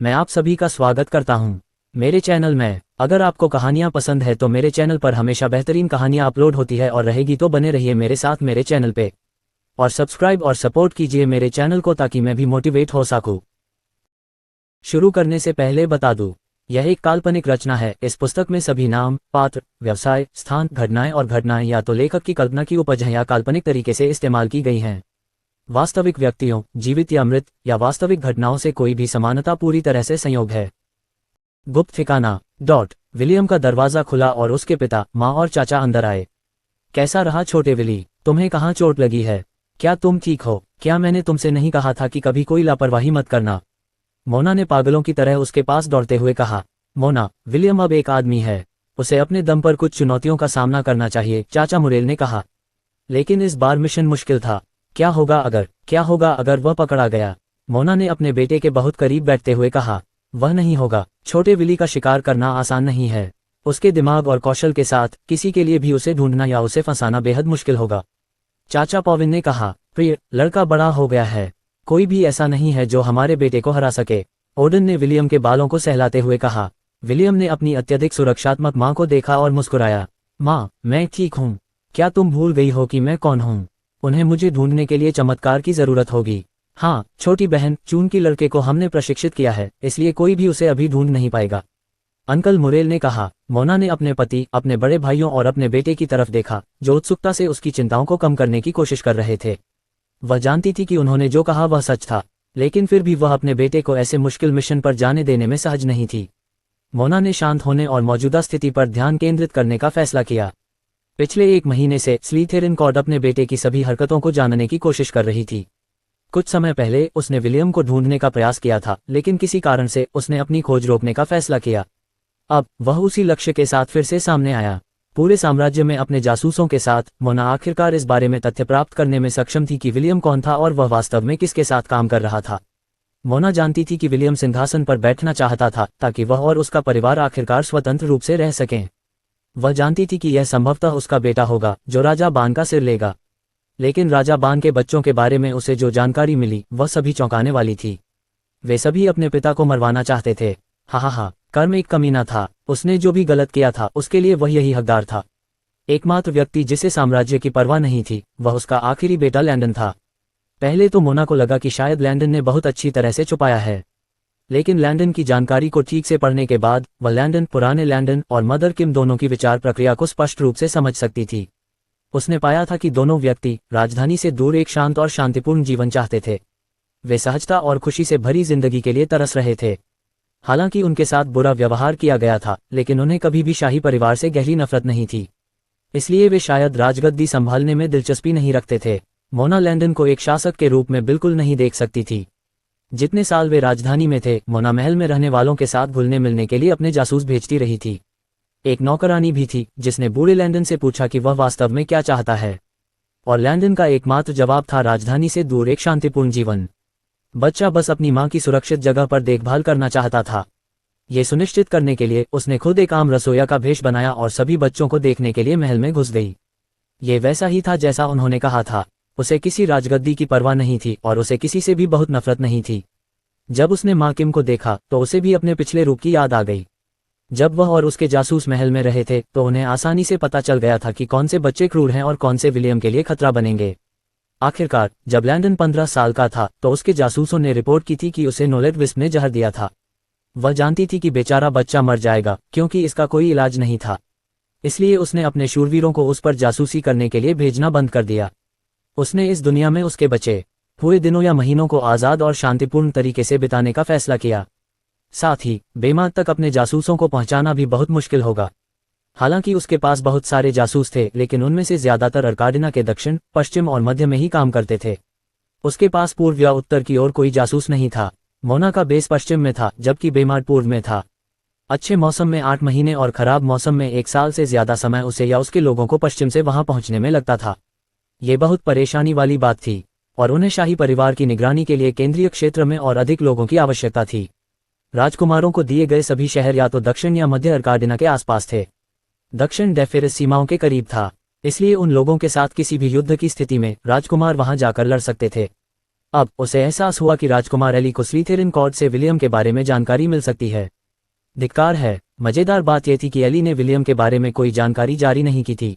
मैं आप सभी का स्वागत करता हूं मेरे चैनल में। अगर आपको कहानियां पसंद है तो मेरे चैनल पर हमेशा बेहतरीन कहानियां अपलोड होती है और रहेगी, तो बने रहिए मेरे साथ मेरे चैनल पे और सब्सक्राइब और सपोर्ट कीजिए मेरे चैनल को ताकि मैं भी मोटिवेट हो सकूं। शुरू करने से पहले बता दूं, यह एक काल्पनिक रचना है। इस पुस्तक में सभी नाम, पात्र, व्यवसाय, स्थान, घटनाएं और घटनाएं या तो लेखक की कल्पना की उपज हैं या काल्पनिक तरीके से इस्तेमाल की गई हैं। वास्तविक व्यक्तियों, जीवित या मृत, या वास्तविक घटनाओं से कोई भी समानता पूरी तरह से संयोग है। गुप्त ठिकाना। विलियम का दरवाजा खुला और उसके पिता, माँ और चाचा अंदर आए। कैसा रहा छोटे विली? तुम्हें कहाँ चोट लगी है? क्या तुम ठीक हो? क्या मैंने तुमसे नहीं कहा था कि कभी कोई लापरवाही मत करना? मोना ने पागलों की तरह उसके पास दौड़ते हुए कहा। मोना, विलियम अब एक आदमी है, उसे अपने दम पर कुछ चुनौतियों का सामना करना चाहिए, चाचा मुरेल ने कहा। लेकिन इस बार मिशन मुश्किल था। क्या होगा अगर वह पकड़ा गया? मोना ने अपने बेटे के बहुत करीब बैठते हुए कहा। वह नहीं होगा। छोटे विली का शिकार करना आसान नहीं है। उसके दिमाग और कौशल के साथ किसी के लिए भी उसे ढूंढना या उसे फंसाना बेहद मुश्किल होगा। चाचा पॉविन ने कहा। प्रिय, लड़का बड़ा हो गया है, कोई भी ऐसा नहीं है जो हमारे बेटे को हरा सके। ओडन ने विलियम के बालों को सहलाते हुए कहा। विलियम ने अपनी अत्यधिक सुरक्षात्मक माँ को देखा और मुस्कुराया। माँ, मैं ठीक हूँ। क्या तुम भूल गई हो कि मैं कौन हूँ? उन्हें मुझे ढूंढने के लिए चमत्कार की जरूरत होगी। हाँ छोटी बहन, चून की लड़के को हमने प्रशिक्षित किया है, इसलिए कोई भी उसे अभी ढूंढ नहीं पाएगा, अंकल मुरेल ने कहा। मोना ने अपने पति, अपने बड़े भाइयों और अपने बेटे की तरफ देखा, जो उत्सुकता से उसकी चिंताओं को कम करने की कोशिश कर रहे थे। वह जानती थी कि उन्होंने जो कहा वह सच था, लेकिन फिर भी वह अपने बेटे को ऐसे मुश्किल मिशन पर जाने देने में सहज नहीं थी। मोना ने शांत होने और मौजूदा स्थिति पर ध्यान केंद्रित करने का फैसला किया। पिछले 1 महीने से स्लीथेरिन कॉर्ड अपने बेटे की सभी हरकतों को जानने की कोशिश कर रही थी। कुछ समय पहले उसने विलियम को ढूंढने का प्रयास किया था, लेकिन किसी कारण से उसने अपनी खोज रोकने का फैसला किया। अब वह उसी लक्ष्य के साथ फिर से सामने आया। पूरे साम्राज्य में अपने जासूसों के साथ मोना आखिरकार इस बारे में तथ्य प्राप्त करने में सक्षम थी कि विलियम कौन था और वह वास्तव में किसके साथ काम कर रहा था। मोना जानती थी कि विलियम सिंहासन पर बैठना चाहता था ताकि वह और उसका परिवार आखिरकार स्वतंत्र रूप से रह सकें। वह जानती थी कि यह संभवतः उसका बेटा होगा जो राजा बान का सिर लेगा। लेकिन राजा बान के बच्चों के बारे में उसे जो जानकारी मिली वह सभी चौंकाने वाली थी। वे सभी अपने पिता को मरवाना चाहते थे। हा, कर्म एक कमीना था। उसने जो भी गलत किया था उसके लिए वह यही हकदार था। एकमात्र व्यक्ति जिसे साम्राज्य की परवाह नहीं थी वह उसका आखिरी बेटा लैंडन था। पहले तो मोना को लगा कि शायद लैंडन ने बहुत अच्छी तरह से छुपाया है, लेकिन लैंडन की जानकारी को ठीक से पढ़ने के बाद वह लैंडन, पुराने लैंडन और मदर किम दोनों की विचार प्रक्रिया को स्पष्ट रूप से समझ सकती थी। उसने पाया था कि दोनों व्यक्ति राजधानी से दूर एक शांत और शांतिपूर्ण जीवन चाहते थे। वे सहजता और खुशी से भरी जिंदगी के लिए तरस रहे थे। हालांकि उनके साथ बुरा व्यवहार किया गया था, लेकिन उन्हें कभी भी शाही परिवार से गहरी नफरत नहीं थी, इसलिए वे शायद राजगद्दी संभालने में दिलचस्पी नहीं रखते थे। मोना लैंडन को एक शासक के रूप में बिल्कुल नहीं देख सकती थी। जितने साल वे राजधानी में थे, मोना महल में रहने वालों के साथ घुलने मिलने के लिए अपने जासूस भेजती रही थी। एक नौकरानी भी थी जिसने बूढ़े लैंडन से पूछा कि वह वास्तव में क्या चाहता है, और लैंडन का एकमात्र जवाब था राजधानी से दूर एक शांतिपूर्ण जीवन। बच्चा बस अपनी मां की सुरक्षित जगह पर देखभाल करना चाहता था। ये सुनिश्चित करने के लिए उसने खुद एक आम रसोइया का भेष बनाया और सभी बच्चों को देखने के लिए महल में घुस गई। ये वैसा ही था जैसा उन्होंने कहा था। उसे किसी राजगद्दी की परवाह नहीं थी और उसे किसी से भी बहुत नफरत नहीं थी। जब उसने मां किम को देखा तो उसे भी अपने पिछले रूप की याद आ गई। जब वह और उसके जासूस महल में रहे थे तो उन्हें आसानी से पता चल गया था कि कौन से बच्चे क्रूर हैं और कौन से विलियम के लिए खतरा बनेंगे। आखिरकार जब लैंडन 15 साल का था तो उसके जासूसों ने रिपोर्ट की थी कि उसे नोलेट विस्प ने जहर दिया था। वह जानती थी कि बेचारा बच्चा मर जाएगा क्योंकि इसका कोई इलाज नहीं था, इसलिए उसने अपने शूरवीरों को उस पर जासूसी करने के लिए भेजना बंद कर दिया। उसने इस दुनिया में उसके बचे हुए दिनों या महीनों को आज़ाद और शांतिपूर्ण तरीके से बिताने का फैसला किया। साथ ही बेमाक तक अपने जासूसों को पहुंचाना भी बहुत मुश्किल होगा। हालांकि उसके पास बहुत सारे जासूस थे, लेकिन उनमें से ज्यादातर अर्काडिना के दक्षिण, पश्चिम और मध्य में ही काम करते थे। उसके पास पूर्व या उत्तर की ओर कोई जासूस नहीं था। मोना का बेस पश्चिम में था जबकि बेमार पूर्व में था। अच्छे मौसम में 8 महीने और खराब मौसम में 1 साल से ज्यादा समय उसे या उसके लोगों को पश्चिम से वहां पहुंचने में लगता था। ये बहुत परेशानी वाली बात थी और उन्हें शाही परिवार की निगरानी के लिए केंद्रीय क्षेत्र में और अधिक लोगों की आवश्यकता थी। राजकुमारों को दिए गए सभी शहर या तो दक्षिण या मध्य अर्काडिना के आसपास थे। दक्षिण डेफेरिस सीमाओं के करीब था, इसलिए उन लोगों के साथ किसी भी युद्ध की स्थिति में राजकुमार वहां जाकर लड़ सकते थे। अब उसे एहसास हुआ कि राजकुमार एली को स्लीथेरिन कॉर्ड से विलियम के बारे में जानकारी मिल सकती है। धिक्कार है। मजेदार बात यह थी कि एली ने विलियम के बारे में कोई जानकारी जारी नहीं की थी।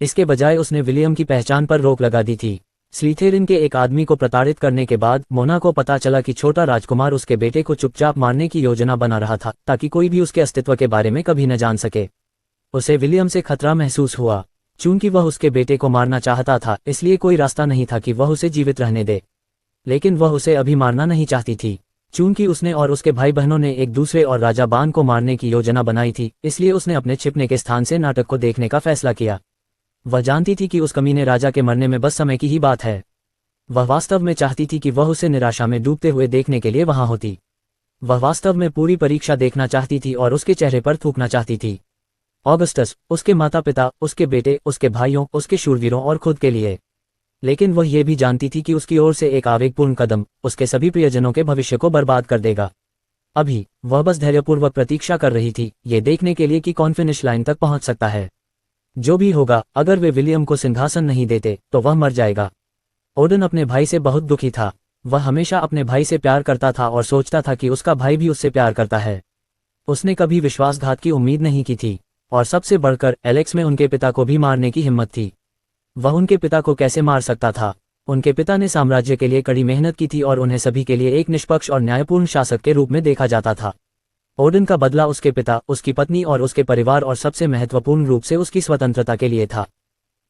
इसके बजाय उसने विलियम की पहचान पर रोक लगा दी थी। स्लीथेरिन के एक आदमी को प्रताड़ित करने के बाद मोना को पता चला कि छोटा राजकुमार उसके बेटे को चुपचाप मारने की योजना बना रहा था ताकि कोई भी उसके अस्तित्व के बारे में कभी न जान सके। उसे विलियम से खतरा महसूस हुआ। चूंकि वह उसके बेटे को मारना चाहता था, इसलिए कोई रास्ता नहीं था कि वह उसे जीवित रहने दे। लेकिन वह उसे अभी मारना नहीं चाहती थी। चूंकि उसने और उसके भाई बहनों ने एक दूसरे और राजा बान को मारने की योजना बनाई थी, इसलिए उसने अपने छिपने के स्थान से नाटक को देखने का फैसला किया। वह जानती थी कि उस कमीने राजा के मरने में बस समय की ही बात है। वह वास्तव में चाहती थी कि वह उसे निराशा में डूबते हुए देखने के लिए वहां होती। वह वास्तव में पूरी परीक्षा देखना चाहती थी और उसके चेहरे पर थूकना चाहती थी। ऑगस्टस, उसके माता पिता, उसके बेटे, उसके भाइयों, उसके शूरवीरों और खुद के लिए। लेकिन वह ये भी जानती थी कि उसकी ओर से एक आवेगपूर्ण कदम उसके सभी प्रियजनों के भविष्य को बर्बाद कर देगा। अभी वह बस धैर्यपूर्वक प्रतीक्षा कर रही थी, ये देखने के लिए कि कौन फिनिश लाइन तक पहुंच सकता है। जो भी होगा, अगर वे विलियम को सिंहासन नहीं देते तो वह मर जाएगा। ओडन अपने भाई से बहुत दुखी था। वह हमेशा अपने भाई से प्यार करता था और सोचता था कि उसका भाई भी उससे प्यार करता है। उसने कभी विश्वासघात की उम्मीद नहीं की थी, और सबसे बढ़कर एलेक्स में उनके पिता को भी मारने की हिम्मत थी। वह उनके पिता को कैसे मार सकता था? उनके पिता ने साम्राज्य के लिए कड़ी मेहनत की थी और उन्हें सभी के लिए एक निष्पक्ष और न्यायपूर्ण शासक के रूप में देखा जाता था। ओडन का बदला उसके पिता, उसकी पत्नी और उसके परिवार और सबसे महत्वपूर्ण रूप से उसकी स्वतंत्रता के लिए था।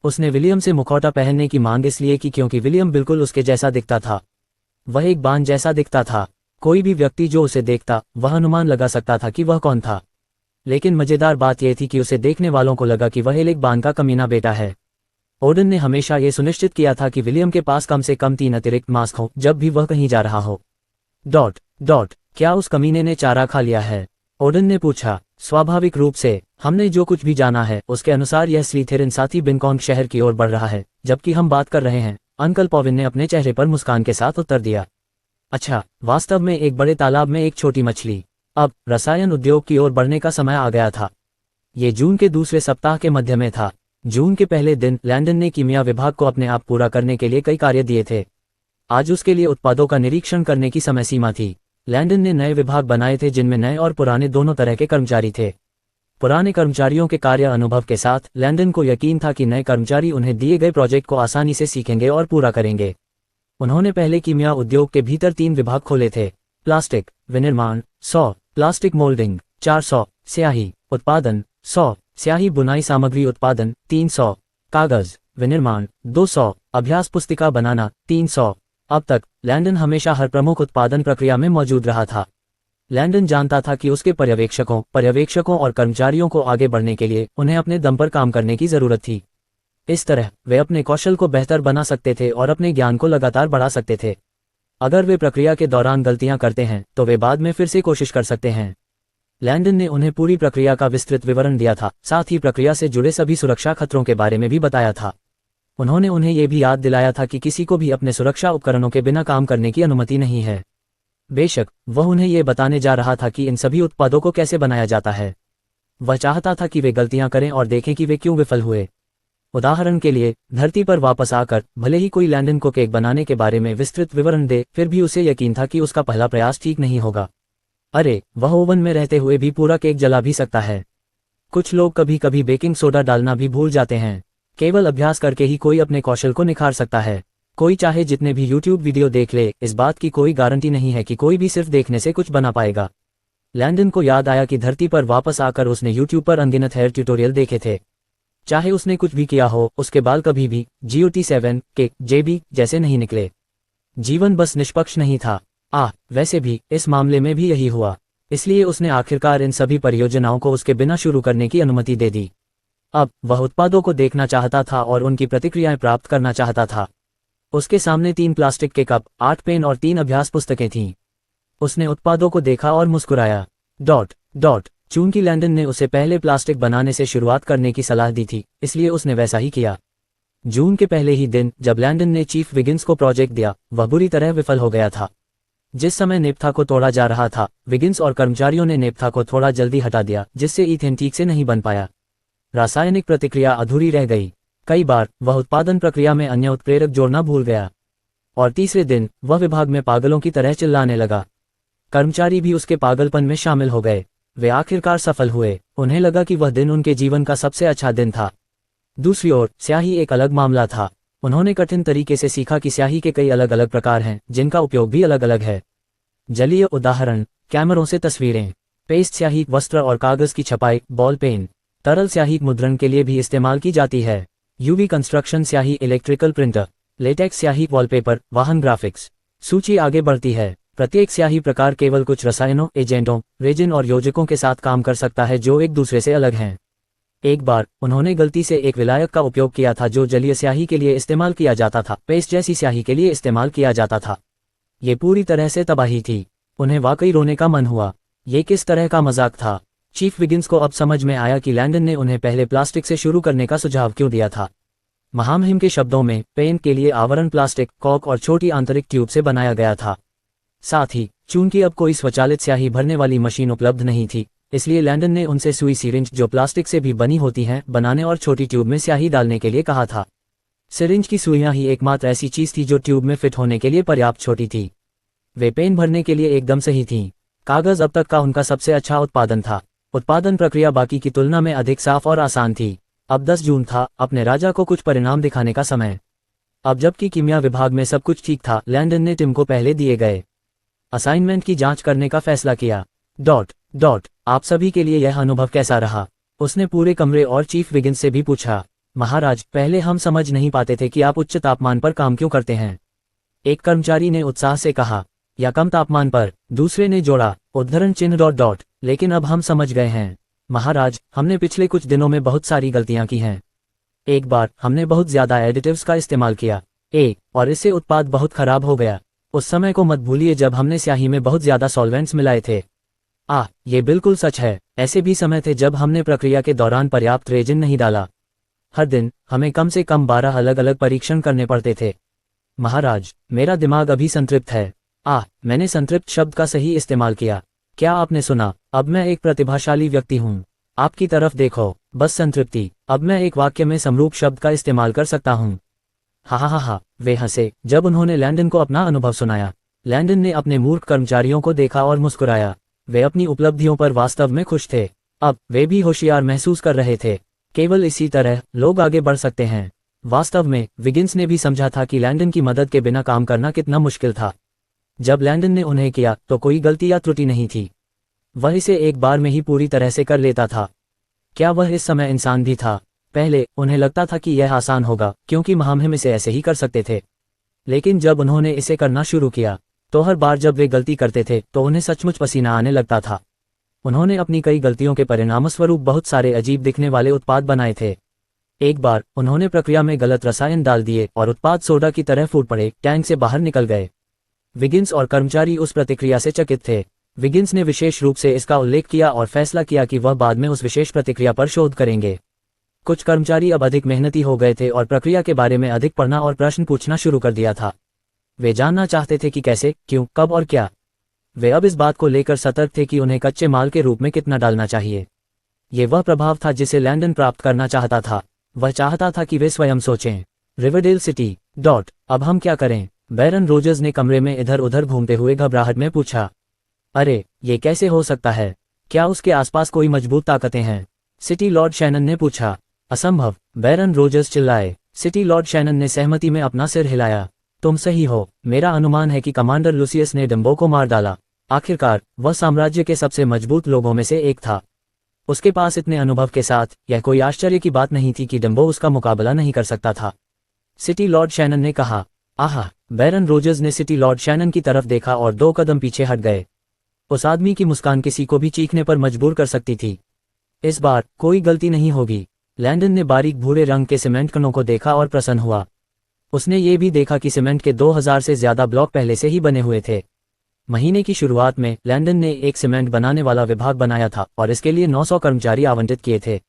उसने विलियम से मुखौटा पहनने की मांग इसलिए की क्योंकि विलियम बिल्कुल उसके जैसा दिखता था। वह एक बान जैसा दिखता था। कोई भी व्यक्ति जो उसे देखता, वह अनुमान लगा सकता था कि वह कौन था। लेकिन मजेदार बात यह थी कि उसे देखने वालों को लगा कि वह एक बान का कमीना बेटा है। ओडन ने हमेशा ये सुनिश्चित किया था कि विलियम के पास कम से कम 3 अतिरिक्त मास्क हों जब भी वह कहीं जा रहा हो। क्या उस कमीने ने चारा खा लिया है? ओडन ने पूछा। स्वाभाविक रूप से, हमने जो कुछ भी जाना है उसके अनुसार यह स्लीथेरिन साथी बिनकॉन्ग शहर की ओर बढ़ रहा है जबकि हम बात कर रहे हैं, अंकल पॉविन ने अपने चेहरे पर मुस्कान के साथ उत्तर दिया। अच्छा, वास्तव में एक बड़े तालाब में एक छोटी मछली। अब रसायन उद्योग की ओर बढ़ने का समय आ गया था। ये जून के दूसरे सप्ताह के मध्य में था। जून के पहले दिन लैंडन ने कीमिया विभाग को अपने आप पूरा करने के लिए कई कार्य दिए थे। आज उसके लिए उत्पादों का निरीक्षण करने की समय सीमा थी। लैंडन ने नए विभाग बनाए थे जिनमें नए और पुराने दोनों तरह के कर्मचारी थे। पुराने कर्मचारियों के कार्य अनुभव के साथ लैंडन को यकीन था कि नए कर्मचारी उन्हें दिए गए प्रोजेक्ट को आसानी से सीखेंगे और पूरा करेंगे। उन्होंने पहले कीमिया उद्योग के भीतर 3 विभाग खोले थे। प्लास्टिक विनिर्माण 100, प्लास्टिक मोल्डिंग 400, स्याही उत्पादन 100, स्याही बुनाई सामग्री उत्पादन 300, कागज विनिर्माण 200, अभ्यास पुस्तिका बनाना 300। अब तक लैंडन हमेशा हर प्रमुख उत्पादन प्रक्रिया में मौजूद रहा था। लैंडन जानता था कि उसके पर्यवेक्षकों और कर्मचारियों को आगे बढ़ने के लिए उन्हें अपने दम पर काम करने की जरूरत थी। इस तरह वे अपने कौशल को बेहतर बना सकते थे और अपने ज्ञान को लगातार बढ़ा सकते थे। अगर वे प्रक्रिया के दौरान गलतियां करते हैं तो वे बाद में फिर से कोशिश कर सकते हैं। लैंडन ने उन्हें पूरी प्रक्रिया का विस्तृत विवरण दिया था, साथ ही प्रक्रिया से जुड़े सभी सुरक्षा खतरों के बारे में भी बताया था। उन्होंने उन्हें यह भी याद दिलाया था कि किसी को भी अपने सुरक्षा उपकरणों के बिना काम करने की अनुमति नहीं है। बेशक वह उन्हें यह बताने जा रहा था कि इन सभी उत्पादों को कैसे बनाया जाता है। वह चाहता था कि वे गलतियां करें और देखें कि वे क्यों विफल हुए। उदाहरण के लिए, धरती पर वापस आकर भले ही कोई लैंडन को केक बनाने के बारे में विस्तृत विवरण दे, फिर भी उसे यकीन था कि उसका पहला प्रयास ठीक नहीं होगा। अरे, वह ओवन में रहते हुए भी पूरा केक जला भी सकता है। कुछ लोग कभी कभी बेकिंग सोडा डालना भी भूल जाते हैं। केवल अभ्यास करके ही कोई अपने कौशल को निखार सकता है। कोई चाहे जितने भी YouTube वीडियो देख ले, इस बात की कोई गारंटी नहीं है कि कोई भी सिर्फ देखने से कुछ बना पाएगा। लैंडन को याद आया कि धरती पर वापस आकर उसने YouTube पर अनगिनत हेयर ट्यूटोरियल देखे थे। चाहे उसने कुछ भी किया हो, उसके बाल कभी भी GOT7 के JB जैसे नहीं निकले। जीवन बस निष्पक्ष नहीं था। वैसे भी इस मामले में भी यही हुआ। इसलिए उसने आखिरकार इन सभी परियोजनाओं को उसके बिना शुरू करने की अनुमति दे दी। अब वह उत्पादों को देखना चाहता था और उनकी प्रतिक्रियाएं प्राप्त करना चाहता था। उसके सामने 3 प्लास्टिक के कप, 8 पेन और 3 अभ्यास पुस्तकें थीं। उसने उत्पादों को देखा और मुस्कुराया। चूंकि लैंडन ने उसे पहले प्लास्टिक बनाने से शुरुआत करने की सलाह दी थी, इसलिए उसने वैसा ही किया। जून के पहले ही दिन जब लैंडन ने चीफ विगिंस को प्रोजेक्ट दिया, वह बुरी तरह विफल हो गया था। जिस समय नेप्था को तोड़ा जा रहा था, विगिंस और कर्मचारियों ने नेप्था को थोड़ा जल्दी हटा दिया, जिससे ईथेन ठीक से नहीं बन पाया। रासायनिक प्रतिक्रिया अधूरी रह गई। कई बार वह उत्पादन प्रक्रिया में अन्य उत्प्रेरक जोड़ना भूल गया। और तीसरे दिन वह विभाग में पागलों की तरह चिल्लाने लगा। कर्मचारी भी उसके पागलपन में शामिल हो गए। वे आखिरकार सफल हुए। उन्हें लगा कि वह दिन उनके जीवन का सबसे अच्छा दिन था। दूसरी ओर स्याही एक अलग मामला था। उन्होंने कठिन तरीके से सीखा कि स्याही के कई अलग अलग प्रकार हैं जिनका उपयोग भी अलग अलग है। जलीय उदाहरण, कैमरों से तस्वीरें, पेस्ट स्याही वस्त्र और कागज की छपाई, बॉल पेन। तरल स्याही मुद्रण के लिए भी इस्तेमाल की जाती है। यूवी कंस्ट्रक्शन स्याही, इलेक्ट्रिकल प्रिंटर, लेटेक्स स्याही, वॉलपेपर, वाहन ग्राफिक्स। सूची आगे बढ़ती है। प्रत्येक स्याही प्रकार केवल कुछ रसायनों, एजेंटों, रेजिन और योजकों के साथ काम कर सकता है जो एक दूसरे से अलग हैं। एक बार उन्होंने गलती से एक विलायक का उपयोग किया था जो जलीय स्याही के लिए इस्तेमाल किया जाता था, पेस्ट जैसी स्याही के लिए इस्तेमाल किया जाता था। ये पूरी तरह से तबाही थी। उन्हें वाकई रोने का मन हुआ। ये किस तरह का मजाक था। चीफ विगिंस को अब समझ में आया कि लैंडन ने उन्हें पहले प्लास्टिक से शुरू करने का सुझाव क्यों दिया था। महामहिम के शब्दों में, पेन के लिए आवरण प्लास्टिक, कॉर्क और छोटी आंतरिक ट्यूब से बनाया गया था। साथ ही चूंकि अब कोई स्वचालित स्याही भरने वाली मशीन उपलब्ध नहीं थी, इसलिए लैंडन ने उनसे सुई सिरिंज जो प्लास्टिक से भी बनी होती हैं बनाने और छोटी ट्यूब में स्याही डालने के लिए कहा था। सिरिंज की सुइयां ही एकमात्र ऐसी चीज थी जो ट्यूब में फिट होने के लिए पर्याप्त छोटी थी। वे पेन भरने के लिए एकदम सही थीं। कागज अब तक का उनका सबसे अच्छा उत्पादन था। उत्पादन प्रक्रिया बाकी की तुलना में अधिक साफ और आसान थी। अब 10 जून था, अपने राजा को कुछ परिणाम दिखाने का समय। अब जबकि कीमिया विभाग में सब कुछ ठीक था, लैंडन ने टिम को पहले दिए गए असाइनमेंट की जांच करने का फैसला किया। आप सभी के लिए यह अनुभव कैसा रहा? उसने पूरे कमरे और चीफ विगिंस से भी पूछा। महाराज, पहले हम समझ नहीं पाते थे कि आप उच्च तापमान पर काम क्यों करते हैं, एक कर्मचारी ने उत्साह से कहा। या कम तापमान पर, दूसरे ने जोड़ा, उद्धरण चिन्ह। लेकिन अब हम समझ गए हैं महाराज, हमने पिछले कुछ दिनों में बहुत सारी गलतियां की हैं। एक बार हमने बहुत ज्यादा एडिटिव्स का इस्तेमाल किया और इससे उत्पाद बहुत खराब हो गया। उस समय को मत भूलिए जब हमने स्याही में बहुत ज्यादा सॉल्वेंट्स मिलाए थे। ये बिल्कुल सच है। ऐसे भी समय थे जब हमने प्रक्रिया के दौरान पर्याप्त रेजिन नहीं डाला। हर दिन हमें कम से कम 12 अलग अलग परीक्षण करने पड़ते थे। महाराज, मेरा दिमाग अभी संतृप्त है। मैंने संतृप्त शब्द का सही इस्तेमाल किया। क्या आपने सुना? अब मैं एक प्रतिभाशाली व्यक्ति हूँ। आपकी तरफ देखो, बस संतृप्ति। अब मैं एक वाक्य में समरूप शब्द का इस्तेमाल कर सकता हूँ। हा। वे हंसे जब उन्होंने लैंडन को अपना अनुभव सुनाया। लैंडन ने अपने मूर्ख कर्मचारियों को देखा और मुस्कुराया। वे अपनी उपलब्धियों पर वास्तव में खुश थे। अब वे भी होशियार महसूस कर रहे थे। केवल इसी तरह लोग आगे बढ़ सकते हैं। वास्तव में विगिंस ने भी समझा था कि लैंडन की मदद के बिना काम करना कितना मुश्किल था। जब लैंडन ने उन्हें किया तो कोई गलती या त्रुटि नहीं थी। वह इसे एक बार में ही पूरी तरह से कर लेता था। क्या वह इस समय इंसान भी था? पहले उन्हें लगता था कि यह आसान होगा क्योंकि महामहिम इसे ऐसे ही कर सकते थे। लेकिन जब उन्होंने इसे करना शुरू किया तो हर बार जब वे गलती करते थे तो उन्हें सचमुच पसीना आने लगता था। उन्होंने अपनी कई गलतियों के परिणामस्वरूप बहुत सारे अजीब दिखने वाले उत्पाद बनाए थे। एक बार उन्होंने प्रक्रिया में गलत रसायन डाल दिए और उत्पाद सोडा की तरह फूट पड़े, टैंक से बाहर निकल गए। विगिंस और कर्मचारी उस प्रतिक्रिया से चकित थे। विगिंस ने विशेष रूप से इसका उल्लेख किया और फैसला किया कि वह बाद में उस विशेष प्रतिक्रिया पर शोध करेंगे। कुछ कर्मचारी अब अधिक मेहनती हो गए थे और प्रक्रिया के बारे में अधिक पढ़ना और प्रश्न पूछना शुरू कर दिया था। वे जानना चाहते थे कि कैसे, क्यों, कब और क्या। वे अब इस बात को लेकर सतर्क थे कि उन्हें कच्चे माल के रूप में कितना डालना चाहिए। ये वह प्रभाव था जिसे लैंडन प्राप्त करना चाहता था। वह चाहता था कि वे स्वयं सोचें। Riverdale city. अब हम क्या करें? बैरन रोजर्स ने कमरे में इधर उधर घूमते हुए घबराहट में पूछा। अरे, ये कैसे हो सकता है? क्या उसके आसपास कोई मजबूत ताकतें हैं? सिटी लॉर्ड शैनन ने पूछा। असंभव, बैरन रोजर्स चिल्लाए। सिटी लॉर्ड शैनन ने सहमति में अपना सिर हिलाया। तुम सही हो। मेरा अनुमान है कि कमांडर लुसियस ने डम्बो को मार डाला। आखिरकार वह साम्राज्य के सबसे मजबूत लोगों में से एक था। उसके पास इतने अनुभव के साथ यह कोई आश्चर्य की बात नहीं थी कि डम्बो उसका मुकाबला नहीं कर सकता था। सिटी लॉर्ड शैनन ने कहा। बैरन रोजर्स ने सिटी लॉर्ड शैनन की तरफ देखा और 2 कदम पीछे हट गए। उस आदमी की मुस्कान किसी को भी चीखने पर मजबूर कर सकती थी। इस बार कोई गलती नहीं होगी। लैंडन ने बारीक भूरे रंग के सीमेंट कणों को देखा और प्रसन्न हुआ। उसने ये भी देखा कि सीमेंट के 2000 से ज्यादा ब्लॉक पहले से ही बने हुए थे। महीने की शुरुआत में लैंडन ने एक सीमेंट बनाने वाला विभाग बनाया था और इसके लिए 900 कर्मचारी आवंटित किए थे।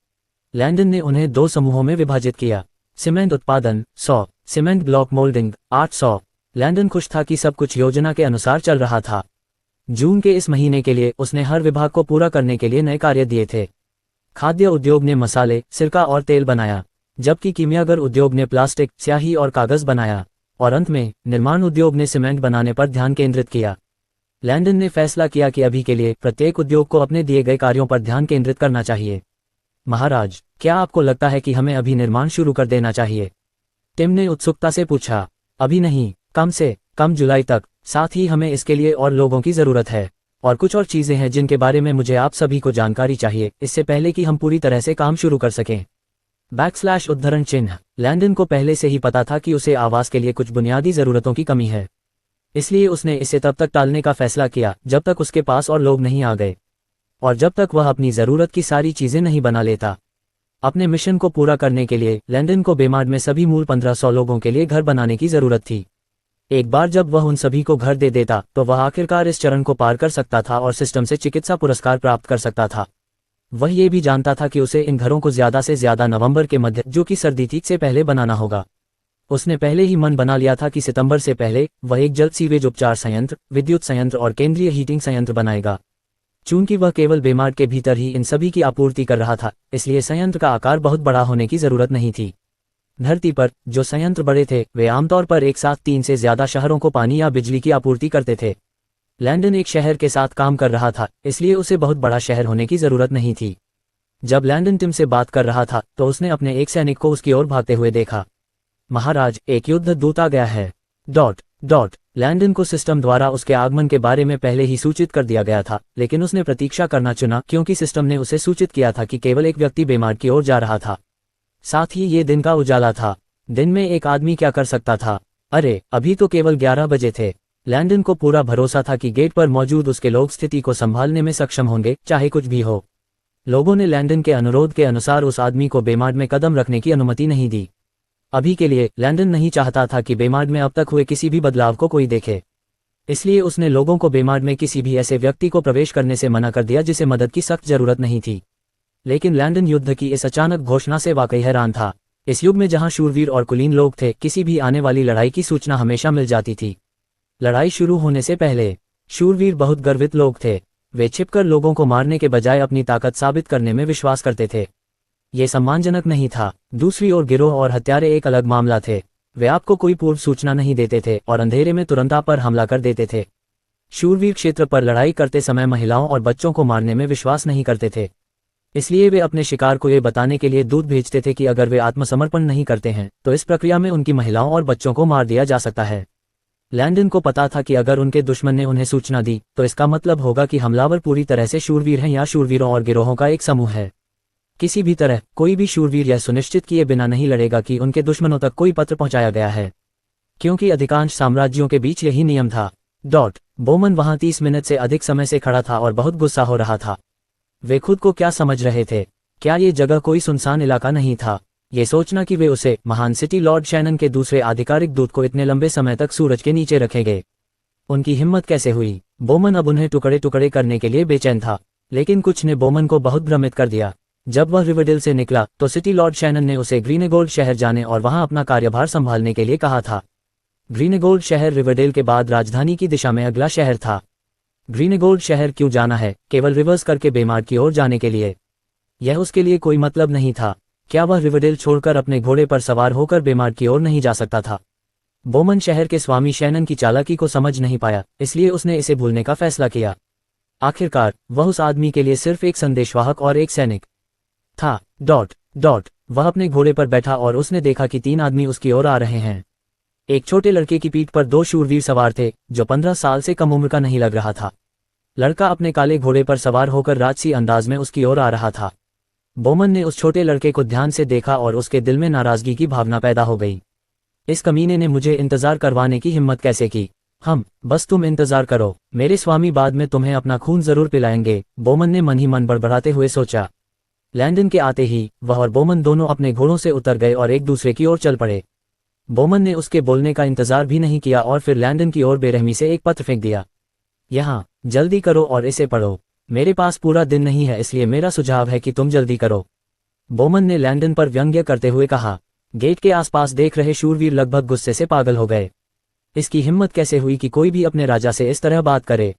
लैंडन ने उन्हें 2 समूहों में विभाजित किया। सीमेंट उत्पादन 100, सीमेंट ब्लॉक मोल्डिंग 800। लैंडन खुश था कि सब कुछ योजना के अनुसार चल रहा था। जून के इस महीने के लिए उसने हर विभाग को पूरा करने के लिए नए कार्य दिए थे। खाद्य उद्योग ने मसाले, सिरका और तेल बनाया, जबकि कीमियागर उद्योग ने प्लास्टिक, स्याही और कागज बनाया। और अंत में निर्माण उद्योग ने सीमेंट बनाने पर ध्यान केंद्रित किया। लैंडन ने फैसला किया कि अभी के लिए प्रत्येक उद्योग को अपने दिए गए कार्यों पर ध्यान केंद्रित करना चाहिए। महाराज, क्या आपको लगता है कि हमें अभी निर्माण शुरू कर देना चाहिए? टिम ने उत्सुकता से पूछा। अभी नहीं, कम से कम जुलाई तक। साथ ही हमें इसके लिए और लोगों की जरूरत है, और कुछ और चीजें हैं जिनके बारे में मुझे आप सभी को जानकारी चाहिए, इससे पहले कि हम पूरी तरह से काम शुरू कर सकें। उद्धरण चिन्ह। लैंडन को पहले से ही पता था कि उसे आवास के लिए कुछ बुनियादी जरूरतों की कमी है, इसलिए उसने इसे तब तक टालने का फैसला किया जब तक उसके पास और लोग नहीं आ गए, और जब तक वह अपनी जरूरत की सारी चीजें नहीं बना लेता। अपने मिशन को पूरा करने के लिए लैंडन को बेमाड में सभी मूल 1500 लोगों के लिए घर बनाने की जरूरत थी। एक बार जब वह उन सभी को घर दे देता तो वह आखिरकार इस चरण को पार कर सकता था और सिस्टम से चिकित्सा पुरस्कार प्राप्त कर सकता था। वह ये भी जानता था कि उसे इन घरों को ज्यादा से ज्यादा नवंबर के मध्य, जो कि सर्दी थी, से पहले बनाना होगा। उसने पहले ही मन बना लिया था कि सितंबर से पहले वह एक जल सीवेज उपचार संयंत्र, विद्युत संयंत्र और केंद्रीय हीटिंग संयंत्र बनाएगा। चूंकि वह केवल बेमाड के भीतर ही इन सभी की आपूर्ति कर रहा था, इसलिए संयंत्र का आकार बहुत बड़ा होने की जरूरत नहीं थी। धरती पर जो संयंत्र बड़े थे वे आमतौर पर एक साथ 3 से ज्यादा शहरों को पानी या बिजली की आपूर्ति करते थे। लैंडन एक शहर के साथ काम कर रहा था, इसलिए उसे बहुत बड़ा शहर होने की जरूरत नहीं थी। जब लैंडन टिम से बात कर रहा था तो उसने अपने एक सैनिक को उसकी ओर भागते हुए देखा। महाराज, एक युद्ध दूत आ गया है। लैंडन को सिस्टम द्वारा उसके आगमन के बारे में पहले ही सूचित कर दिया गया था, लेकिन उसने प्रतीक्षा करना चुना क्योंकि सिस्टम ने उसे सूचित किया था कि केवल एक व्यक्ति बेमाड की ओर जा रहा था। साथ ही ये दिन का उजाला था। दिन में एक आदमी क्या कर सकता था? अरे, अभी तो केवल 11 बजे थे। लैंडन को पूरा भरोसा था कि गेट पर मौजूद उसके लोग स्थिति को संभालने में सक्षम होंगे, चाहे कुछ भी हो। लोगों ने लैंडन के अनुरोध के अनुसार उस आदमी को बेमाड में कदम रखने की अनुमति नहीं दी। अभी के लिए लैंडन नहीं चाहता था कि बेमाड में अब तक हुए किसी भी बदलाव को कोई देखे, इसलिए उसने लोगों को बेमाड में किसी भी ऐसे व्यक्ति को प्रवेश करने से मना कर दिया जिसे मदद की सख्त जरूरत नहीं थी। लेकिन लैंडन युद्ध की इस अचानक घोषणा से वाकई हैरान था। इस युग में जहां शूरवीर और कुलीन लोग थे, किसी भी आने वाली लड़ाई की सूचना हमेशा मिल जाती थी। लड़ाई शुरू होने से पहले शूरवीर बहुत गर्वित लोग थे। वे छिपकर लोगों को मारने के बजाय अपनी ताकत साबित करने में विश्वास करते थे। ये सम्मानजनक नहीं था। दूसरी ओर गिरोह और हत्यारे एक अलग मामला थे। वे आपको कोई पूर्व सूचना नहीं देते थे और अंधेरे में तुरंत आप पर हमला कर देते थे। शूरवीर क्षेत्र पर लड़ाई करते समय महिलाओं और बच्चों को मारने में विश्वास नहीं करते थे, इसलिए वे अपने शिकार को ये बताने के लिए दूत भेजते थे कि अगर वे आत्मसमर्पण नहीं करते हैं तो इस प्रक्रिया में उनकी महिलाओं और बच्चों को मार दिया जा सकता है। लैंडन को पता था कि अगर उनके दुश्मन ने उन्हें सूचना दी तो इसका मतलब होगा कि हमलावर पूरी तरह से शूरवीर हैं या शूरवीरों और गिरोहों का एक समूह है। किसी भी तरह कोई भी शूरवीर यह सुनिश्चित किए बिना नहीं लड़ेगा कि उनके दुश्मनों तक कोई पत्र पहुंचाया गया है, क्योंकि अधिकांश साम्राज्यों के बीच यही नियम था। बोमन वहां 30 मिनट से अधिक समय से खड़ा था और बहुत गुस्सा हो रहा था। वे खुद को क्या समझ रहे थे? क्या ये जगह कोई सुनसान इलाका नहीं था? ये सोचना कि वे उसे महान सिटी लॉर्ड शैनन के दूसरे आधिकारिक दूत को इतने लंबे समय तक सूरज के नीचे रखेंगे, उनकी हिम्मत कैसे हुई? बोमन अब उन्हें टुकड़े टुकड़े करने के लिए बेचैन था, लेकिन कुछ ने बोमन को बहुत भ्रमित कर दिया। जब वह रिवरडेल से निकला तो सिटी लॉर्ड शैनन ने उसे ग्रीनेगोल्ड शहर जाने और वहां अपना कार्यभार संभालने के लिए कहा था। ग्रीनेगोल्ड शहर रिवरडेल के बाद राजधानी की दिशा में अगला शहर था। ग्रीनेगोल्ड शहर क्यों जाना है? केवल रिवर्स करके बेमाड की ओर जाने के लिए। यह उसके लिए कोई मतलब नहीं था। क्या वह रिवरडेल छोड़कर अपने घोड़े पर सवार होकर बेमाड की ओर नहीं जा सकता था? बोमन शहर के स्वामी शैनन की चालाकी को समझ नहीं पाया, इसलिए उसने इसे भूलने का फैसला किया। आखिरकार वह उस आदमी के लिए सिर्फ एक संदेशवाहक और एक सैनिक था। वह अपने घोड़े पर बैठा और उसने देखा कि 3 आदमी उसकी ओर आ रहे हैं। एक छोटे लड़के की पीठ पर 2 शूरवीर सवार थे, जो 15 साल से कम उम्र का नहीं लग रहा था। लड़का अपने काले घोड़े पर सवार होकर राजसी अंदाज में उसकी ओर आ रहा था। बोमन ने उस छोटे लड़के को ध्यान से देखा और उसके दिल में नाराजगी की भावना पैदा हो गई। इस कमीने ने मुझे इंतजार करवाने की हिम्मत कैसे की? बस तुम इंतजार करो, मेरे स्वामी बाद में तुम्हें अपना खून जरूर पिलाएंगे, बोमन ने मन ही मन बड़बड़ाते हुए सोचा। लैंडन के आते ही वह और बोमन दोनों अपने घोड़ों से उतर गए और एक दूसरे की ओर चल पड़े। बोमन ने उसके बोलने का इंतजार भी नहीं किया और फिर लैंडन की ओर बेरहमी से एक पत्र फेंक दिया। यहाँ जल्दी करो और इसे पढ़ो, मेरे पास पूरा दिन नहीं है, इसलिए मेरा सुझाव है कि तुम जल्दी करो, बोमन ने लैंडन पर व्यंग्य करते हुए कहा। गेट के आसपास देख रहे शूरवीर लगभग गुस्से से पागल हो गए। इसकी हिम्मत कैसे हुई कि कोई भी अपने राजा से इस तरह बात करे?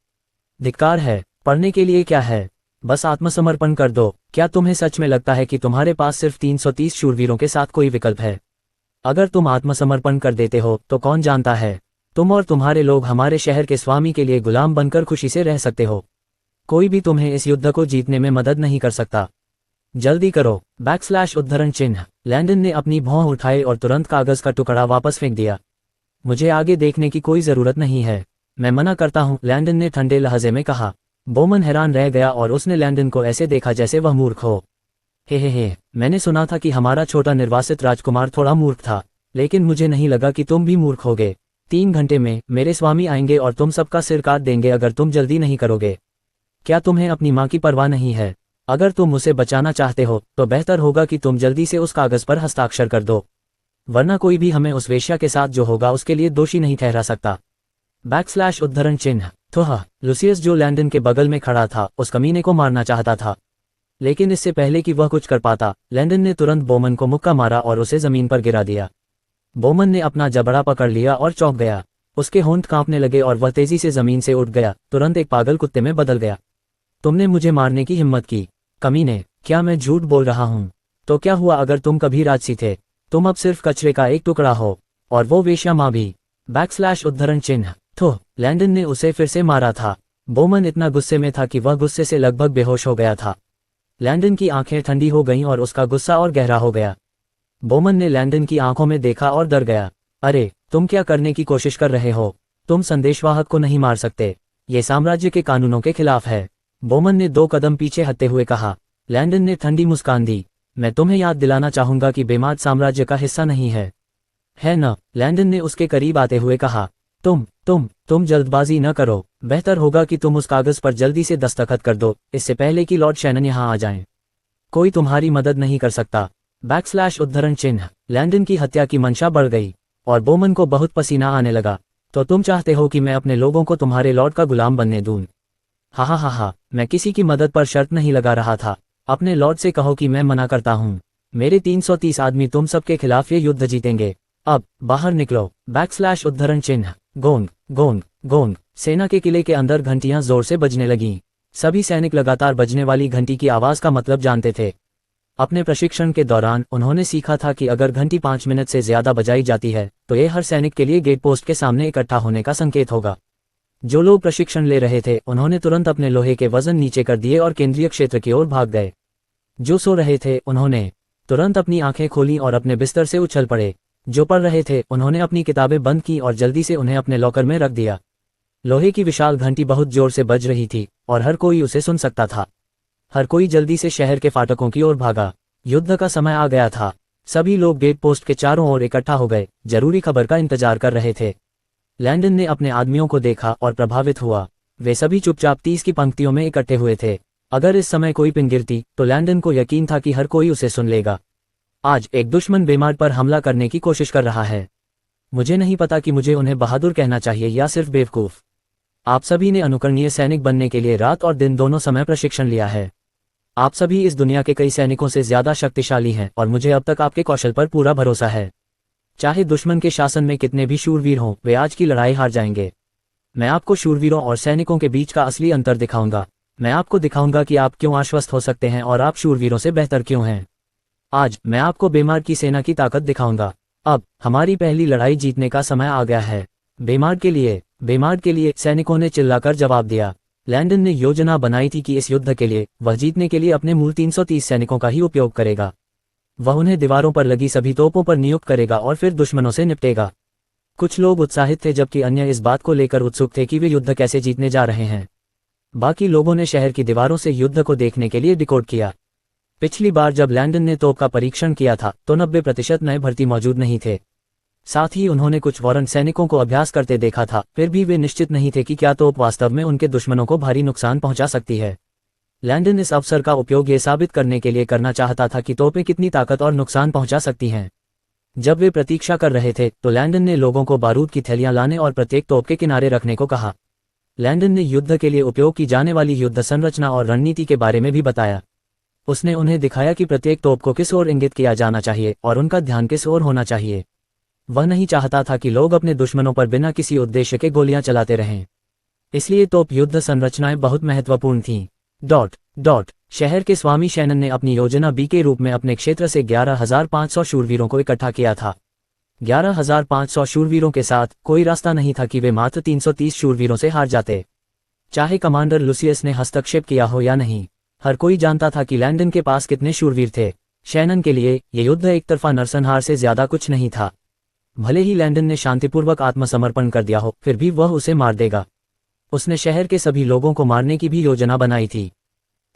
धिक्कार है, पढ़ने के लिए क्या है, बस आत्मसमर्पण कर दो। क्या तुम्हें सच में लगता है कि तुम्हारे पास सिर्फ 330 शूरवीरों के साथ कोई विकल्प है? अगर तुम आत्मसमर्पण कर देते हो तो कौन जानता है, तुम और तुम्हारे लोग हमारे शहर के स्वामी के लिए गुलाम बनकर खुशी से रह सकते हो। कोई भी तुम्हें इस युद्ध को जीतने में मदद नहीं कर सकता। जल्दी करो। उद्धरण चिन्ह। लैंडन ने अपनी भौं उठाई और तुरंत कागज का टुकड़ा वापस फेंक दिया। मुझे आगे देखने की कोई जरूरत नहीं है, मैं मना करता हूं, लैंडन ने ठंडे लहजे में कहा। बोमन हैरान रह गया और उसने लैंडन को ऐसे देखा जैसे वह मूर्ख हो। हे, मैंने सुना था कि हमारा छोटा निर्वासित राजकुमार थोड़ा मूर्ख था, लेकिन मुझे नहीं लगा कि तुम भी मूर्ख होगे। 3 घंटे में मेरे स्वामी आएंगे और तुम सबका सिर काट देंगे अगर तुम जल्दी नहीं करोगे। क्या तुम्हें अपनी माँ की परवाह नहीं है? अगर तुम उसे बचाना चाहते हो तो बेहतर होगा कि तुम जल्दी से उस कागज पर हस्ताक्षर कर दो, वरना कोई भी हमें उस वेश्या के साथ जो होगा उसके लिए दोषी नहीं ठहरा सकता। उद्धरण चिन्ह। लुसियस जो लैंडन के बगल में खड़ा था उस कमीने को मारना चाहता था, लेकिन इससे पहले कि वह कुछ कर पाता, लैंडन ने तुरंत बोमन को मुक्का मारा और उसे जमीन पर गिरा दिया। बोमन ने अपना जबड़ा पकड़ लिया और चौंक गया। उसके होंठ कांपने लगे और वह तेजी से जमीन से उठ गया, तुरंत एक पागल कुत्ते में बदल गया। तुमने मुझे मारने की हिम्मत की, कमीने, क्या मैं झूठ बोल रहा हूं? तो क्या हुआ अगर तुम कभी राजसी थे? तुम अब सिर्फ कचरे का एक टुकड़ा हो, और वो वेश्या माँ भी। उद्धरण चिन्ह। लैंडन ने उसे फिर से मारा था। बोमन इतना गुस्से में था कि वह गुस्से से लगभग बेहोश हो गया था। लैंडन की आंखें ठंडी हो गईं और उसका गुस्सा और गहरा हो गया। बोमन ने लैंडन की आंखों में देखा और डर गया। अरे, तुम क्या करने की कोशिश कर रहे हो? तुम संदेशवाहक को नहीं मार सकते, ये साम्राज्य के कानूनों के खिलाफ है। बोमन ने 2 कदम पीछे हटते हुए कहा। लैंडन ने ठंडी मुस्कान दी। मैं तुम्हें याद दिलाना चाहूंगा कि बेमाद साम्राज्य का हिस्सा नहीं है न? लैंडन ने उसके करीब आते हुए कहा। तुम जल्दबाजी न करो, बेहतर होगा कि तुम उस कागज पर जल्दी से दस्तखत कर दो, इससे पहले कि लॉर्ड शैनन यहाँ आ जाएं। कोई तुम्हारी मदद नहीं कर सकता। उद्धरण चिन्ह। लैंडन की हत्या की मंशा बढ़ गई और बोमन को बहुत पसीना आने लगा। तो तुम चाहते हो कि मैं अपने लोगों को तुम्हारे लॉर्ड का गुलाम बनने दूं? हा, मैं किसी की मदद पर शर्त नहीं लगा रहा था। अपने लॉर्ड से कहो कि मैं मना करता हूँ। मेरे 330 आदमी तुम सबके खिलाफ ये युद्ध जीतेंगे। अब बाहर निकलो। उद्धरण चिन्ह। Gong gong gong. सेना के किले के अंदर घंटियां जोर से बजने लगीं। सभी सैनिक लगातार बजने वाली घंटी की आवाज का मतलब जानते थे। अपने प्रशिक्षण के दौरान उन्होंने सीखा था कि अगर घंटी 5 मिनट से ज्यादा बजाई जाती है तो ये हर सैनिक के लिए गेट पोस्ट के सामने इकट्ठा होने का संकेत होगा। जो लोग प्रशिक्षण ले रहे थे उन्होंने तुरंत अपने लोहे के वजन नीचे कर दिए और केंद्रीय क्षेत्र की ओर भाग गए। जो सो रहे थे उन्होंने तुरंत अपनी आंखें खोली और अपने बिस्तर से उछल पड़े। जो पढ़ रहे थे उन्होंने अपनी किताबें बंद की और जल्दी से उन्हें अपने लॉकर में रख दिया। लोहे की विशाल घंटी बहुत जोर से बज रही थी और हर कोई उसे सुन सकता था। हर कोई जल्दी से शहर के फाटकों की ओर भागा। युद्ध का समय आ गया था। सभी लोग गेट पोस्ट के चारों ओर इकट्ठा हो गए, जरूरी खबर का इंतजार कर रहे थे। लैंडन ने अपने आदमियों को देखा और प्रभावित हुआ। वे सभी चुपचाप 30 की पंक्तियों में इकट्ठे हुए थे। अगर इस समय कोई पिन गिरती तो लैंडन को यकीन था कि हर कोई उसे सुन लेगा। आज एक दुश्मन बेमार पर हमला करने की कोशिश कर रहा है। मुझे नहीं पता कि मुझे उन्हें बहादुर कहना चाहिए या सिर्फ बेवकूफ। आप सभी ने अनुकरणीय सैनिक बनने के लिए रात और दिन दोनों समय प्रशिक्षण लिया है। आप सभी इस दुनिया के कई सैनिकों से ज्यादा शक्तिशाली हैं और मुझे अब तक आपके कौशल पर पूरा भरोसा है। चाहे दुश्मन के शासन में कितने भी शूरवीर हों, वे आज की लड़ाई हार जाएंगे। मैं आपको शूरवीरों और सैनिकों के बीच का असली अंतर दिखाऊंगा। मैं आपको दिखाऊंगा कि आप क्यों आश्वस्त हो सकते हैं और आप शूरवीरों से बेहतर क्यों हैं। आज मैं आपको बेमार की सेना की ताकत दिखाऊंगा। अब हमारी पहली लड़ाई जीतने का समय आ गया है। बेमार के लिए, सैनिकों ने चिल्लाकर जवाब दिया। लैंडन ने योजना बनाई थी कि इस युद्ध के लिए वह जीतने के लिए अपने मूल 330 सैनिकों का ही उपयोग करेगा। वह उन्हें दीवारों पर लगी सभी तोपों पर नियुक्त करेगा और फिर दुश्मनों से निपटेगा। कुछ लोग उत्साहित थे जबकि अन्य इस बात को लेकर उत्सुक थे कि वे युद्ध कैसे जीतने जा रहे हैं। बाकी लोगों ने शहर की दीवारों से युद्ध को देखने के लिए डिकोड किया। पिछली बार जब लैंडन ने तोप का परीक्षण किया था तो 90% नए भर्ती मौजूद नहीं थे। साथ ही उन्होंने कुछ वॉरंट सैनिकों को अभ्यास करते देखा था, फिर भी वे निश्चित नहीं थे कि क्या तोप वास्तव में उनके दुश्मनों को भारी नुकसान पहुंचा सकती है। लैंडन इस अवसर का उपयोग ये साबित करने के लिए करना चाहता था कि तोपें कितनी ताकत और नुकसान पहुंचा सकती हैं। जब वे प्रतीक्षा कर रहे थे तो लैंडन ने लोगों को बारूद की थैलियां लाने और प्रत्येक तोप के किनारे रखने को कहा। लैंडन ने युद्ध के लिए उपयोग की जाने वाली युद्ध संरचना और रणनीति के बारे में भी बताया। उसने उन्हें दिखाया कि प्रत्येक तोप को किस ओर इंगित किया जाना चाहिए और उनका ध्यान किस ओर होना चाहिए। वह नहीं चाहता था कि लोग अपने दुश्मनों पर बिना किसी उद्देश्य के गोलियां चलाते रहें। इसलिए तोप युद्ध संरचनाएं बहुत महत्वपूर्ण थीं। शहर के स्वामी शैनन ने अपनी योजना बी के रूप में अपने क्षेत्र से 11,500 शूरवीरों को इकट्ठा किया था। 11,500 शूरवीरों के साथ कोई रास्ता नहीं था कि वे मात्र 330 शूरवीरों से हार जाते। चाहे कमांडर लुसियस ने हस्तक्षेप किया हो या नहीं, हर कोई जानता था कि लैंडन के पास कितने शूरवीर थे। शैनन के लिए ये युद्ध एक तरफा नरसंहार से ज्यादा कुछ नहीं था। भले ही लैंडन ने शांतिपूर्वक आत्मसमर्पण कर दिया हो, फिर भी वह उसे मार देगा। उसने शहर के सभी लोगों को मारने की भी योजना बनाई थी।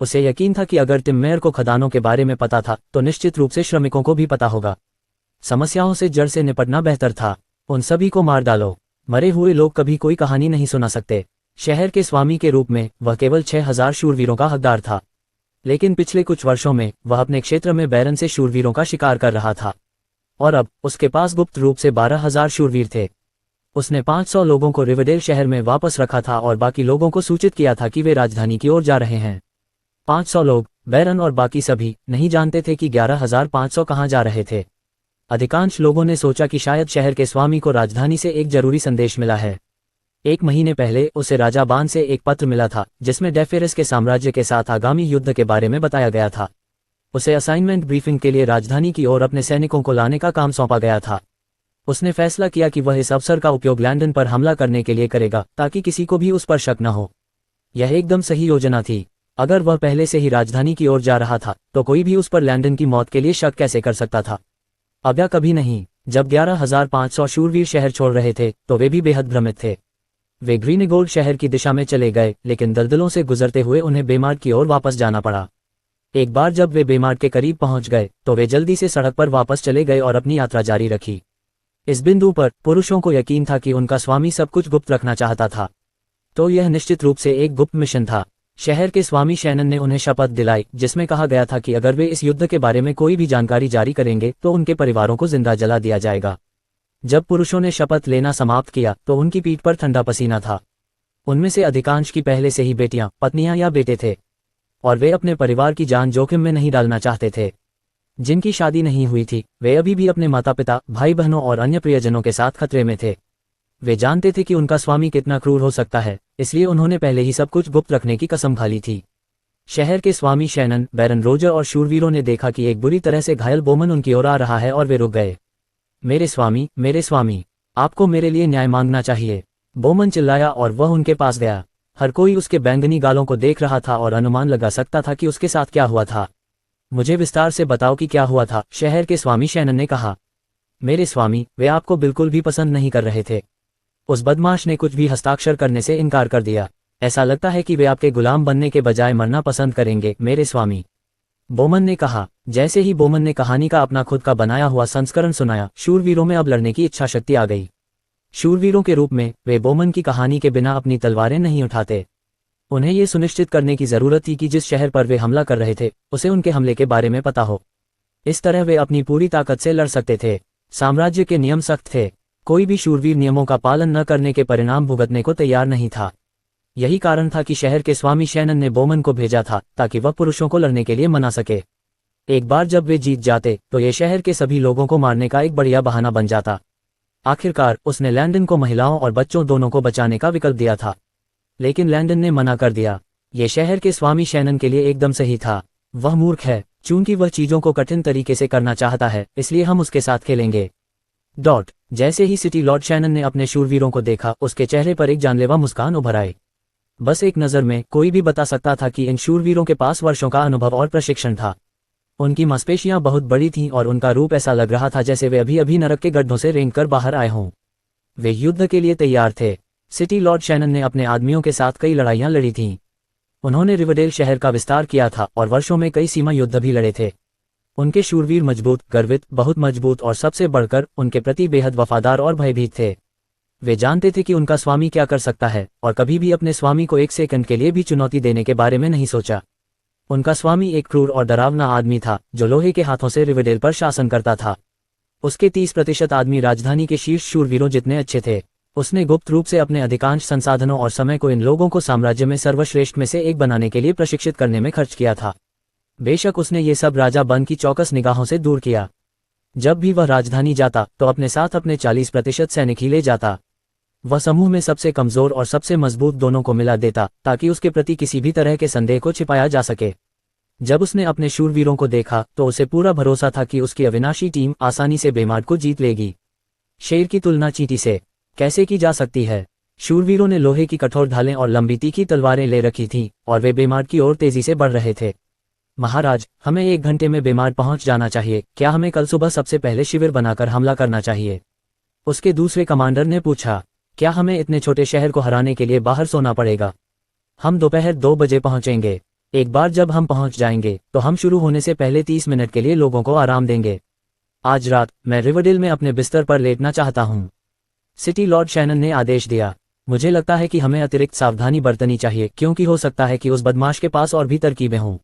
उसे यकीन था कि अगर टिम मेयर को खदानों के बारे में पता था तो निश्चित रूप से श्रमिकों को भी पता होगा। समस्याओं से जड़ से निपटना बेहतर था। उन सभी को मार डालो। मरे हुए लोग कभी कोई कहानी नहीं सुना सकते। शहर के स्वामी के रूप में वह केवल 6,000 शूरवीरों का हकदार था, लेकिन पिछले कुछ वर्षों में वह अपने क्षेत्र में बैरन से शूरवीरों का शिकार कर रहा था, और अब उसके पास गुप्त रूप से 12,000 शूरवीर थे। उसने 500 लोगों को रिवरडेल शहर में वापस रखा था और बाकी लोगों को सूचित किया था कि वे राजधानी की ओर जा रहे हैं। 500 लोग, बैरन और बाकी सभी, नहीं जानते थे कि 11,500 कहाँ जा रहे थे। अधिकांश लोगों ने सोचा कि शायद शहर के स्वामी को राजधानी से एक जरूरी संदेश मिला है। 1 महीने पहले उसे राजा बान से एक पत्र मिला था जिसमें डेफेरस के साम्राज्य के साथ आगामी युद्ध के बारे में बताया गया था। उसे असाइनमेंट ब्रीफिंग के लिए राजधानी की ओर अपने सैनिकों को लाने का काम सौंपा गया था। उसने फैसला किया कि वह इस अवसर का उपयोग लैंडन पर हमला करने के लिए करेगा ताकि किसी को भी उस पर शक न हो। यह एकदम सही योजना थी। अगर वह पहले से ही राजधानी की ओर जा रहा था तो कोई भी उस पर लैंडन की मौत के लिए शक कैसे कर सकता था। अब या कभी नहीं। जब 11,500 शूरवीर शहर छोड़ रहे थे तो वे भी बेहद भ्रमित थे। वे ग्रीनगोल्ड शहर की दिशा में चले गए, लेकिन दलदलों से गुजरते हुए उन्हें बेमार्ट की ओर वापस जाना पड़ा। एक बार जब वे बेमार्ट के करीब पहुंच गए तो वे जल्दी से सड़क पर वापस चले गए और अपनी यात्रा जारी रखी। इस बिंदु पर पुरुषों को यकीन था कि उनका स्वामी सब कुछ गुप्त रखना चाहता था, तो यह निश्चित रूप से एक गुप्त मिशन था। शहर के स्वामी शैनन ने उन्हें शपथ दिलाई जिसमें कहा गया था कि अगर वे इस युद्ध के बारे में कोई भी जानकारी जारी करेंगे तो उनके परिवारों को जिंदा जला दिया जाएगा। जब पुरुषों ने शपथ लेना समाप्त किया तो उनकी पीठ पर ठंडा पसीना था। उनमें से अधिकांश की पहले से ही बेटियां, पत्नियां या बेटे थे, और वे अपने परिवार की जान जोखिम में नहीं डालना चाहते थे। जिनकी शादी नहीं हुई थी वे अभी भी अपने माता पिता, भाई बहनों और अन्य प्रियजनों के साथ खतरे में थे। वे जानते थे कि उनका स्वामी कितना क्रूर हो सकता है, इसलिए उन्होंने पहले ही सब कुछ गुप्त रखने की कसम खा ली थी। शहर के स्वामी शैनन, बैरन रोजर और शूरवीरों ने देखा कि एक बुरी तरह से घायल बोमन उनकी ओर आ रहा है और वे रुक गए। मेरे स्वामी, आपको मेरे लिए न्याय मांगना चाहिए, बोमन चिल्लाया और वह उनके पास गया। हर कोई उसके बैंगनी गालों को देख रहा था और अनुमान लगा सकता था कि उसके साथ क्या हुआ था। मुझे विस्तार से बताओ कि क्या हुआ था, शहर के स्वामी शैनन ने कहा। मेरे स्वामी, वे आपको बिल्कुल भी पसंद नहीं कर रहे थे। उस बदमाश ने कुछ भी हस्ताक्षर करने से इनकार कर दिया। ऐसा लगता है कि वे आपके गुलाम बनने के बजाय मरना पसंद करेंगे, मेरे स्वामी, बोमन ने कहा। जैसे ही बोमन ने कहानी का अपना खुद का बनाया हुआ संस्करण सुनाया, शूरवीरों में अब लड़ने की इच्छा शक्ति आ गई। शूरवीरों के रूप में वे बोमन की कहानी के बिना अपनी तलवारें नहीं उठाते। उन्हें ये सुनिश्चित करने की जरूरत थी कि जिस शहर पर वे हमला कर रहे थे उसे उनके हमले के बारे में पता हो। इस तरह वे अपनी पूरी ताकत से लड़ सकते थे। साम्राज्य के नियम सख्त थे। कोई भी शूरवीर नियमों का पालन न करने के परिणाम भुगतने को तैयार नहीं था। यही कारण था कि शहर के स्वामी शैनन ने बोमन को भेजा था ताकि वह पुरुषों को लड़ने के लिए मना सके। एक बार जब वे जीत जाते तो ये शहर के सभी लोगों को मारने का एक बढ़िया बहाना बन जाता। आखिरकार उसने लैंडन को महिलाओं और बच्चों दोनों को बचाने का विकल्प दिया था, लेकिन लैंडन ने मना कर दिया। ये शहर के स्वामी शैनन के लिए एकदम सही था। वह मूर्ख है, चूंकि वह चीजों को कठिन तरीके से करना चाहता है, इसलिए हम उसके साथ खेलेंगे। जैसे ही सिटी लॉर्ड शैनन ने अपने शूरवीरों को देखा, उसके चेहरे पर एक जानलेवा मुस्कान उभर आई। बस एक नज़र में कोई भी बता सकता था कि इन शूरवीरों के पास वर्षों का अनुभव और प्रशिक्षण था। उनकी मांसपेशियां बहुत बड़ी थीं और उनका रूप ऐसा लग रहा था जैसे वे अभी अभी नरक के गड्ढों से रेंगकर बाहर आए हों। वे युद्ध के लिए तैयार थे। सिटी लॉर्ड शैनन ने अपने आदमियों के साथ कई लड़ाइयां लड़ी थीं। उन्होंने रिवरडेल शहर का विस्तार किया था और वर्षों में कई सीमा युद्ध भी लड़े थे। उनके शूरवीर मजबूत, गर्वित, बहुत मजबूत और सबसे बढ़कर उनके प्रति बेहद वफादार और भयभीत थे। वे जानते थे कि उनका स्वामी क्या कर सकता है और कभी भी अपने स्वामी को एक सेकंड के लिए भी चुनौती देने के बारे में नहीं सोचा। उनका स्वामी एक क्रूर और डरावना आदमी था जो लोहे के हाथों से रिवरडेल पर शासन करता था। उसके 30% आदमी राजधानी के शीर्ष शूरवीरों जितने अच्छे थे। उसने गुप्त रूप से अपने अधिकांश संसाधनों और समय को इन लोगों को साम्राज्य में सर्वश्रेष्ठ में से एक बनाने के लिए प्रशिक्षित करने में खर्च किया था। बेशक उसने ये सब राजा बन की चौकस निगाहों से दूर किया। जब भी वह राजधानी जाता तो अपने साथ अपने 40% सैनिक ही ले जाता। वह समूह में सबसे कमजोर और सबसे मजबूत दोनों को मिला देता ताकि उसके प्रति किसी भी तरह के संदेह को छिपाया जा सके। जब उसने अपने शूरवीरों को देखा तो उसे पूरा भरोसा था कि उसकी अविनाशी टीम आसानी से बेमार्ट को जीत लेगी। शेर की तुलना चींटी से कैसे की जा सकती है? शूरवीरों ने लोहे की कठोर ढालें और लंबी तीखी तलवारें ले रखी थीं और वे बेमार की ओर तेजी से बढ़ रहे थे। महाराज, हमें 1 घंटे में बेमार पहुंच जाना चाहिए। क्या हमें कल सुबह सबसे पहले शिविर बनाकर हमला करना चाहिए? उसके दूसरे कमांडर ने पूछा। क्या हमें इतने छोटे शहर को हराने के लिए बाहर सोना पड़ेगा? हम दोपहर 2 बजे पहुंचेंगे। एक बार जब हम पहुंच जाएंगे तो हम शुरू होने से पहले 30 मिनट के लिए लोगों को आराम देंगे। आज रात मैं रिवरडेल में अपने बिस्तर पर लेटना चाहता हूं। सिटी लॉर्ड शैनन ने आदेश दिया। मुझे लगता है कि हमें अतिरिक्त सावधानी बरतनी चाहिए, क्योंकि हो सकता है कि उस बदमाश के पास और भी तरकीबें हों।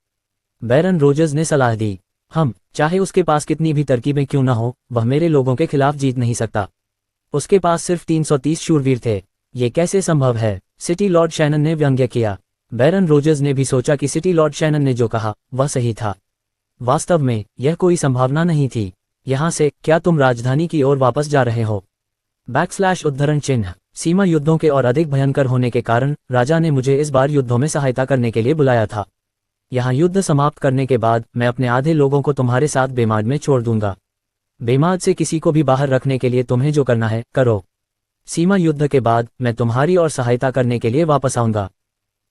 बैरन रोजर्स ने सलाह दी। चाहे उसके पास कितनी भी तरकीबें क्यों न हो, वह मेरे लोगों के खिलाफ जीत नहीं सकता। उसके पास सिर्फ 330 शूरवीर थे। ये कैसे संभव है? सिटी लॉर्ड शैनन ने व्यंग्य किया। बैरन रोजर्स ने भी सोचा कि सिटी लॉर्ड शैनन ने जो कहा वह सही था। वास्तव में यह कोई संभावना नहीं थी। यहाँ से क्या तुम राजधानी की ओर वापस जा रहे हो? उद्धरण चिन्ह। सीमा युद्धों के और अधिक भयंकर होने के कारण राजा ने मुझे इस बार युद्धों में सहायता करने के लिए बुलाया था। यहाँ युद्ध समाप्त करने के बाद मैं अपने आधे लोगों को तुम्हारे साथ बेमाद में छोड़ दूंगा। बेमाद से किसी को भी बाहर रखने के लिए तुम्हें जो करना है करो। सीमा युद्ध के बाद मैं तुम्हारी और सहायता करने के लिए वापस आऊंगा।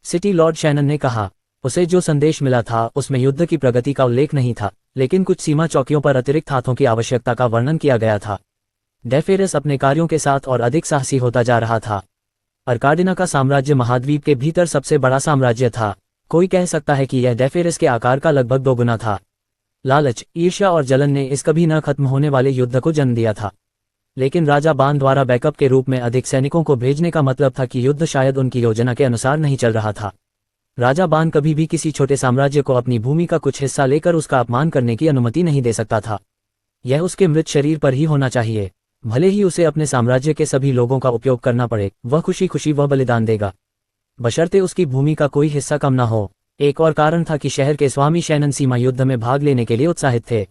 सिटी लॉर्ड शैनन ने कहा। उसे जो संदेश मिला था उसमें युद्ध की प्रगति का उल्लेख नहीं था, लेकिन कुछ सीमा चौकियों पर अतिरिक्त हाथों की आवश्यकता का वर्णन किया गया था। डेफेरस अपने कार्यों के साथ और अधिक साहसी होता जा रहा था। अर्काडिना का साम्राज्य महाद्वीप के भीतर सबसे बड़ा साम्राज्य था। कोई कह सकता है कि यह डेफेरस के आकार का लगभग 2 गुना था। लालच, ईर्ष्या और जलन ने इस कभी न खत्म होने वाले युद्ध को जन्म दिया था। लेकिन राजा बान द्वारा बैकअप के रूप में अधिक सैनिकों को भेजने का मतलब था कि युद्ध शायद उनकी योजना के अनुसार नहीं चल रहा था। राजा बान कभी भी किसी छोटे साम्राज्य को अपनी भूमि का कुछ हिस्सा लेकर उसका अपमान करने की अनुमति नहीं दे सकता था। यह उसके मृत शरीर पर ही होना चाहिए। भले ही उसे अपने साम्राज्य के सभी लोगों का उपयोग करना पड़े, वह खुशी खुशी वह बलिदान देगा, बशर्ते उसकी भूमि का कोई हिस्सा कम ना हो। एक और कारण था कि शहर के स्वामी शैनन सीमा युद्ध में भाग लेने के लिए उत्साहित थे।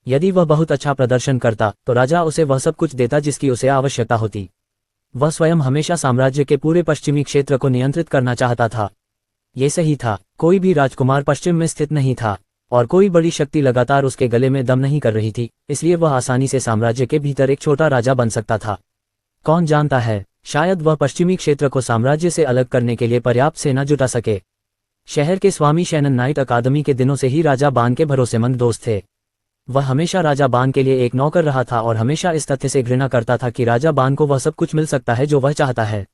यदि वह बहुत अच्छा प्रदर्शन करता तो राजा उसे वह सब कुछ देता जिसकी उसे आवश्यकता होती। वह स्वयं हमेशा साम्राज्य के पूरे पश्चिमी क्षेत्र को नियंत्रित करना चाहता था। ये सही था। कोई भी राजकुमार पश्चिम में स्थित नहीं था और कोई बड़ी शक्ति लगातार उसके गले में दम नहीं कर रही थी, इसलिए वह आसानी से साम्राज्य के भीतर एक छोटा राजा बन सकता था। कौन जानता है, शायद वह पश्चिमी क्षेत्र को साम्राज्य से अलग करने के लिए पर्याप्त सेना जुटा सके। शहर के स्वामी शैनन नाइट अकादमी के दिनों से ही राजा बान के भरोसेमंद दोस्त थे। वह हमेशा राजा बान के लिए एक नौकर रहा था और हमेशा इस तथ्य से घृणा करता था कि राजा बान को वह सब कुछ मिल सकता है जो वह चाहता है।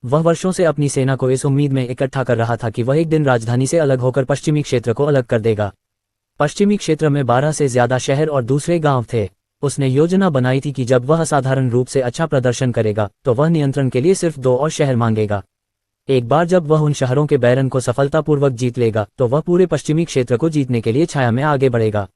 वह वर्षों से अपनी सेना को इस उम्मीद में इकट्ठा कर रहा था कि वह एक दिन राजधानी से अलग होकर पश्चिमी क्षेत्र को अलग कर देगा। पश्चिमी क्षेत्र में 12 से ज्यादा शहर और दूसरे गांव थे। उसने योजना बनाई थी कि जब वह असाधारण रूप से अच्छा प्रदर्शन करेगा तो वह नियंत्रण के लिए सिर्फ 2 और शहर मांगेगा। एक बार जब वह उन शहरों के बैरन को सफलतापूर्वक जीत लेगा तो वह पूरे पश्चिमी क्षेत्र को जीतने के लिए छाया में आगे बढ़ेगा।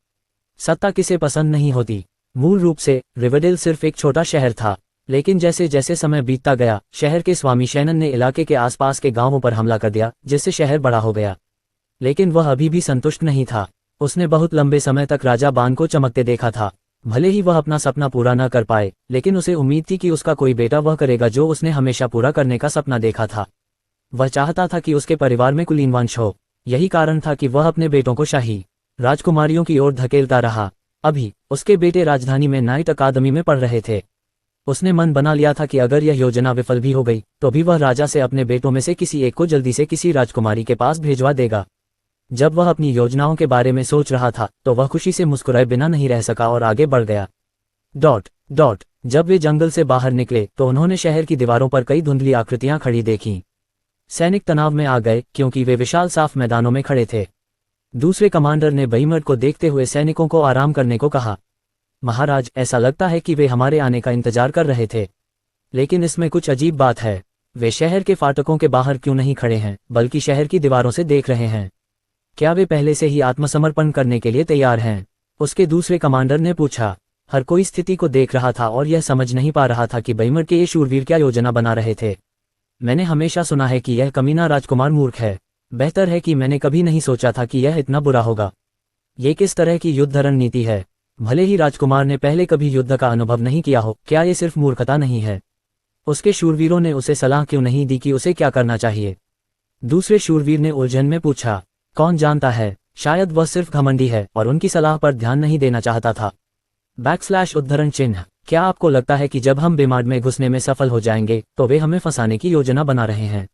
सत्ता किसे पसंद नहीं होती। मूल रूप से रिवरडेल सिर्फ एक छोटा शहर था, लेकिन जैसे जैसे समय बीतता गया शहर के स्वामी शैनन ने इलाके के आसपास के गांवों पर हमला कर दिया, जिससे शहर बड़ा हो गया। लेकिन वह अभी भी संतुष्ट नहीं था। उसने बहुत लंबे समय तक राजा बान को चमकते देखा था। भले ही वह अपना सपना पूरा न कर पाए, लेकिन उसे उम्मीद थी कि उसका कोई बेटा वह करेगा जो उसने हमेशा पूरा करने का सपना देखा था। वह चाहता था कि उसके परिवार में कुलीन वंश हो। यही कारण था कि वह अपने बेटों को शाही राजकुमारियों की ओर धकेलता रहा। अभी उसके बेटे राजधानी में नाइट अकादमी में पढ़ रहे थे। उसने मन बना लिया था कि अगर यह योजना विफल भी हो गई तो भी वह राजा से अपने बेटों में से किसी एक को जल्दी से किसी राजकुमारी के पास भेजवा देगा। जब वह अपनी योजनाओं के बारे में सोच रहा था तो वह खुशी से मुस्कुराए बिना नहीं रह सका और आगे बढ़ गया। जब वे जंगल से बाहर निकले तो उन्होंने शहर की दीवारों पर कई धुंधली आकृतियां खड़ी देखीं। सैनिक तनाव में आ गए क्योंकि वे विशाल साफ मैदानों में खड़े थे। दूसरे कमांडर ने बहीमर्द को देखते हुए सैनिकों को आराम करने को कहा। महाराज, ऐसा लगता है कि वे हमारे आने का इंतजार कर रहे थे, लेकिन इसमें कुछ अजीब बात है। वे शहर के फाटकों के बाहर क्यों नहीं खड़े हैं, बल्कि शहर की दीवारों से देख रहे हैं? क्या वे पहले से ही आत्मसमर्पण करने के लिए तैयार हैं? उसके दूसरे कमांडर ने पूछा। हर कोई स्थिति को देख रहा था और यह समझ नहीं पा रहा था कि बहीमर्द के ये शूरवीर क्या योजना बना रहे थे। मैंने हमेशा सुना है कि यह कमीना राजकुमार मूर्ख है। बेहतर है कि मैंने कभी नहीं सोचा था कि यह इतना बुरा होगा। ये किस तरह की युद्ध रणनीति है? भले ही राजकुमार ने पहले कभी युद्ध का अनुभव नहीं किया हो, क्या ये सिर्फ मूर्खता नहीं है? उसके शूरवीरों ने उसे सलाह क्यों नहीं दी कि उसे क्या करना चाहिए? दूसरे शूरवीर ने उलझन में पूछा। कौन जानता है, शायद वह सिर्फ घमंडी है और उनकी सलाह पर ध्यान नहीं देना चाहता था। उद्धरण चिन्ह। क्या आपको लगता है कि जब हम बेमाड में घुसने में सफल हो जाएंगे तो वे हमें फंसाने की योजना बना रहे हैं?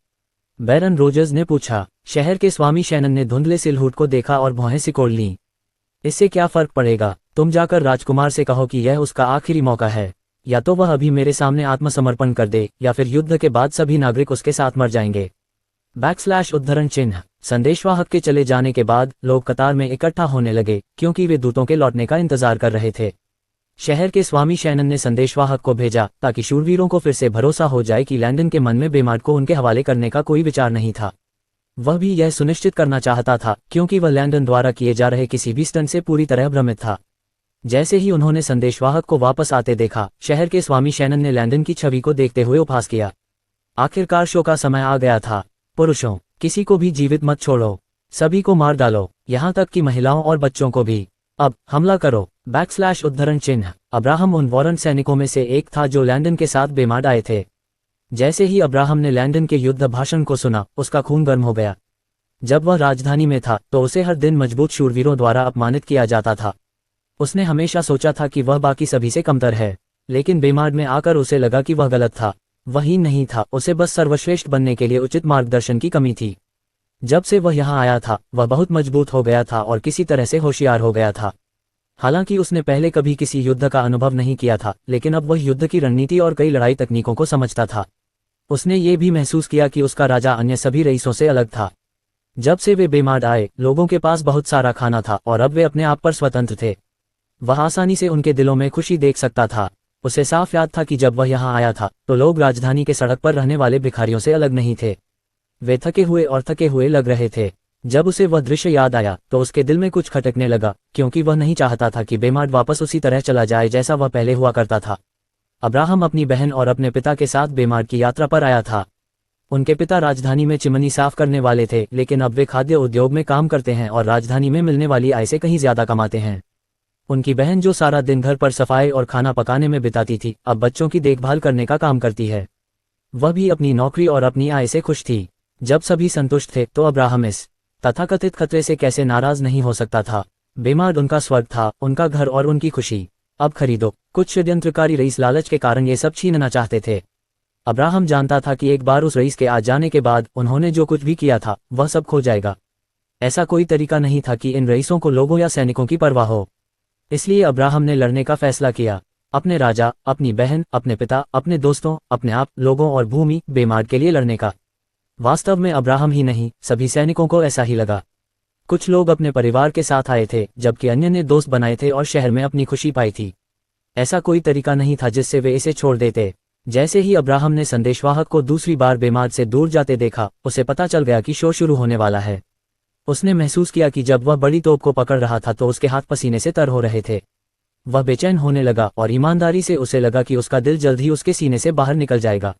बैरन रोजर्स ने पूछा। शहर के स्वामी शैनन ने धुंधले सिलहूट को देखा और भौहें सिकोड़ लीं। इससे क्या फर्क पड़ेगा? तुम जाकर राजकुमार से कहो कि यह उसका आखिरी मौका है। या तो वह अभी मेरे सामने आत्मसमर्पण कर दे या फिर युद्ध के बाद सभी नागरिक उसके साथ मर जाएंगे। उद्धरण चिन्ह। संदेशवाहक के चले जाने के बाद लोग कतार में इकट्ठा होने लगे क्योंकि वे दूतों के लौटने का इंतजार कर रहे थे। शहर के स्वामी शैनन ने संदेशवाहक को भेजा ताकि शूरवीरों को फिर से भरोसा हो जाए कि लैंडन के मन में बेमाड को उनके हवाले करने का कोई विचार नहीं था। वह भी यह सुनिश्चित करना चाहता था क्योंकि वह लैंडन द्वारा किए जा रहे किसी भी स्टंट से पूरी तरह भ्रमित था। जैसे ही उन्होंने संदेशवाहक को वापस आते देखा, शहर के स्वामी शैनन ने लैंडन की छवि को देखते हुए उपहास किया। आखिरकार शो का समय आ गया था। पुरुषों, किसी को भी जीवित मत छोड़ो, सभी को मार डालो, यहाँ तक कि महिलाओं और बच्चों को भी। अब हमला करो। उद्धरण चिन्ह। अब्राहम उन वॉरंट सैनिकों में से एक था जो लैंडन के साथ बेमाड आए थे। जैसे ही अब्राहम ने लैंडन के युद्ध भाषण को सुना, उसका खून गर्म हो गया। जब वह राजधानी में था तो उसे हर दिन मजबूत शूरवीरों द्वारा अपमानित किया जाता था। उसने हमेशा सोचा था कि वह बाकी सभी से कमतर है, लेकिन बेमाड में आकर उसे लगा कि वह गलत था। वही नहीं था, उसे बस सर्वश्रेष्ठ बनने के लिए उचित मार्गदर्शन की कमी थी। जब से वह यहाँ आया था, वह बहुत मजबूत हो गया था और किसी तरह से होशियार हो गया था। हालांकि उसने पहले कभी किसी युद्ध का अनुभव नहीं किया था, लेकिन अब वह युद्ध की रणनीति और कई लड़ाई तकनीकों को समझता था। उसने ये भी महसूस किया कि उसका राजा अन्य सभी रईसों से अलग था। जब से वे बेमाड आए, लोगों के पास बहुत सारा खाना था और अब वे अपने आप पर स्वतंत्र थे। वह आसानी से उनके दिलों में खुशी देख सकता था। उसे साफ याद था कि जब वह यहाँ आया था तो लोग राजधानी के सड़क पर रहने वाले भिखारियों से अलग नहीं थे। वे थके हुए लग रहे थे। जब उसे वह दृश्य याद आया तो उसके दिल में कुछ खटकने लगा, क्योंकि वह नहीं चाहता था कि बेमाड वापस उसी तरह चला जाए जैसा वह पहले हुआ करता था। अब्राहम अपनी बहन और अपने पिता के साथ बेमाड की यात्रा पर आया था। उनके पिता राजधानी में चिमनी साफ करने वाले थे, लेकिन अब वे खाद्य उद्योग में काम करते हैं और राजधानी में मिलने वाली आय से कहीं ज्यादा कमाते हैं। उनकी बहन, जो सारा दिन घर पर सफाई और खाना पकाने में बिताती थी, अब बच्चों की देखभाल करने का काम करती है। वह भी अपनी नौकरी और अपनी आय से खुश थी। जब सभी संतुष्ट थे तो अब्राहम इस तथाकथित खतरे से कैसे नाराज नहीं हो सकता था। बेमाड उनका स्वर्ग था, उनका घर और उनकी खुशी। अब खरीदो। कुछ षड्यंत्रकारी रईस लालच के कारण ये सब छीनना चाहते थे। अब्राहम जानता था कि एक बार उस रईस के आ जाने के बाद उन्होंने जो कुछ भी किया था वह सब खो जाएगा। ऐसा कोई तरीका नहीं था कि इन रईसों को लोगों या सैनिकों की परवाह हो। इसलिए अब्राहम ने लड़ने का फैसला किया, अपने राजा, अपनी बहन, अपने पिता, अपने दोस्तों, अपने आप, लोगों और भूमि, बेमाड के लिए लड़ने का। वास्तव में अब्राहम ही नहीं, सभी सैनिकों को ऐसा ही लगा। कुछ लोग अपने परिवार के साथ आए थे, जबकि अन्य ने दोस्त बनाए थे और शहर में अपनी खुशी पाई थी। ऐसा कोई तरीका नहीं था जिससे वे इसे छोड़ देते। जैसे ही अब्राहम ने संदेशवाहक को दूसरी बार बेमाड से दूर जाते देखा, उसे पता चल गया कि शो शुरू होने वाला है। उसने महसूस किया कि जब वह बड़ी तोप को पकड़ रहा था तो उसके हाथ पसीने से तर हो रहे थे। वह बेचैन होने लगा और ईमानदारी से उसे लगा कि उसका दिल जल्द ही उसके सीने से बाहर निकल जाएगा।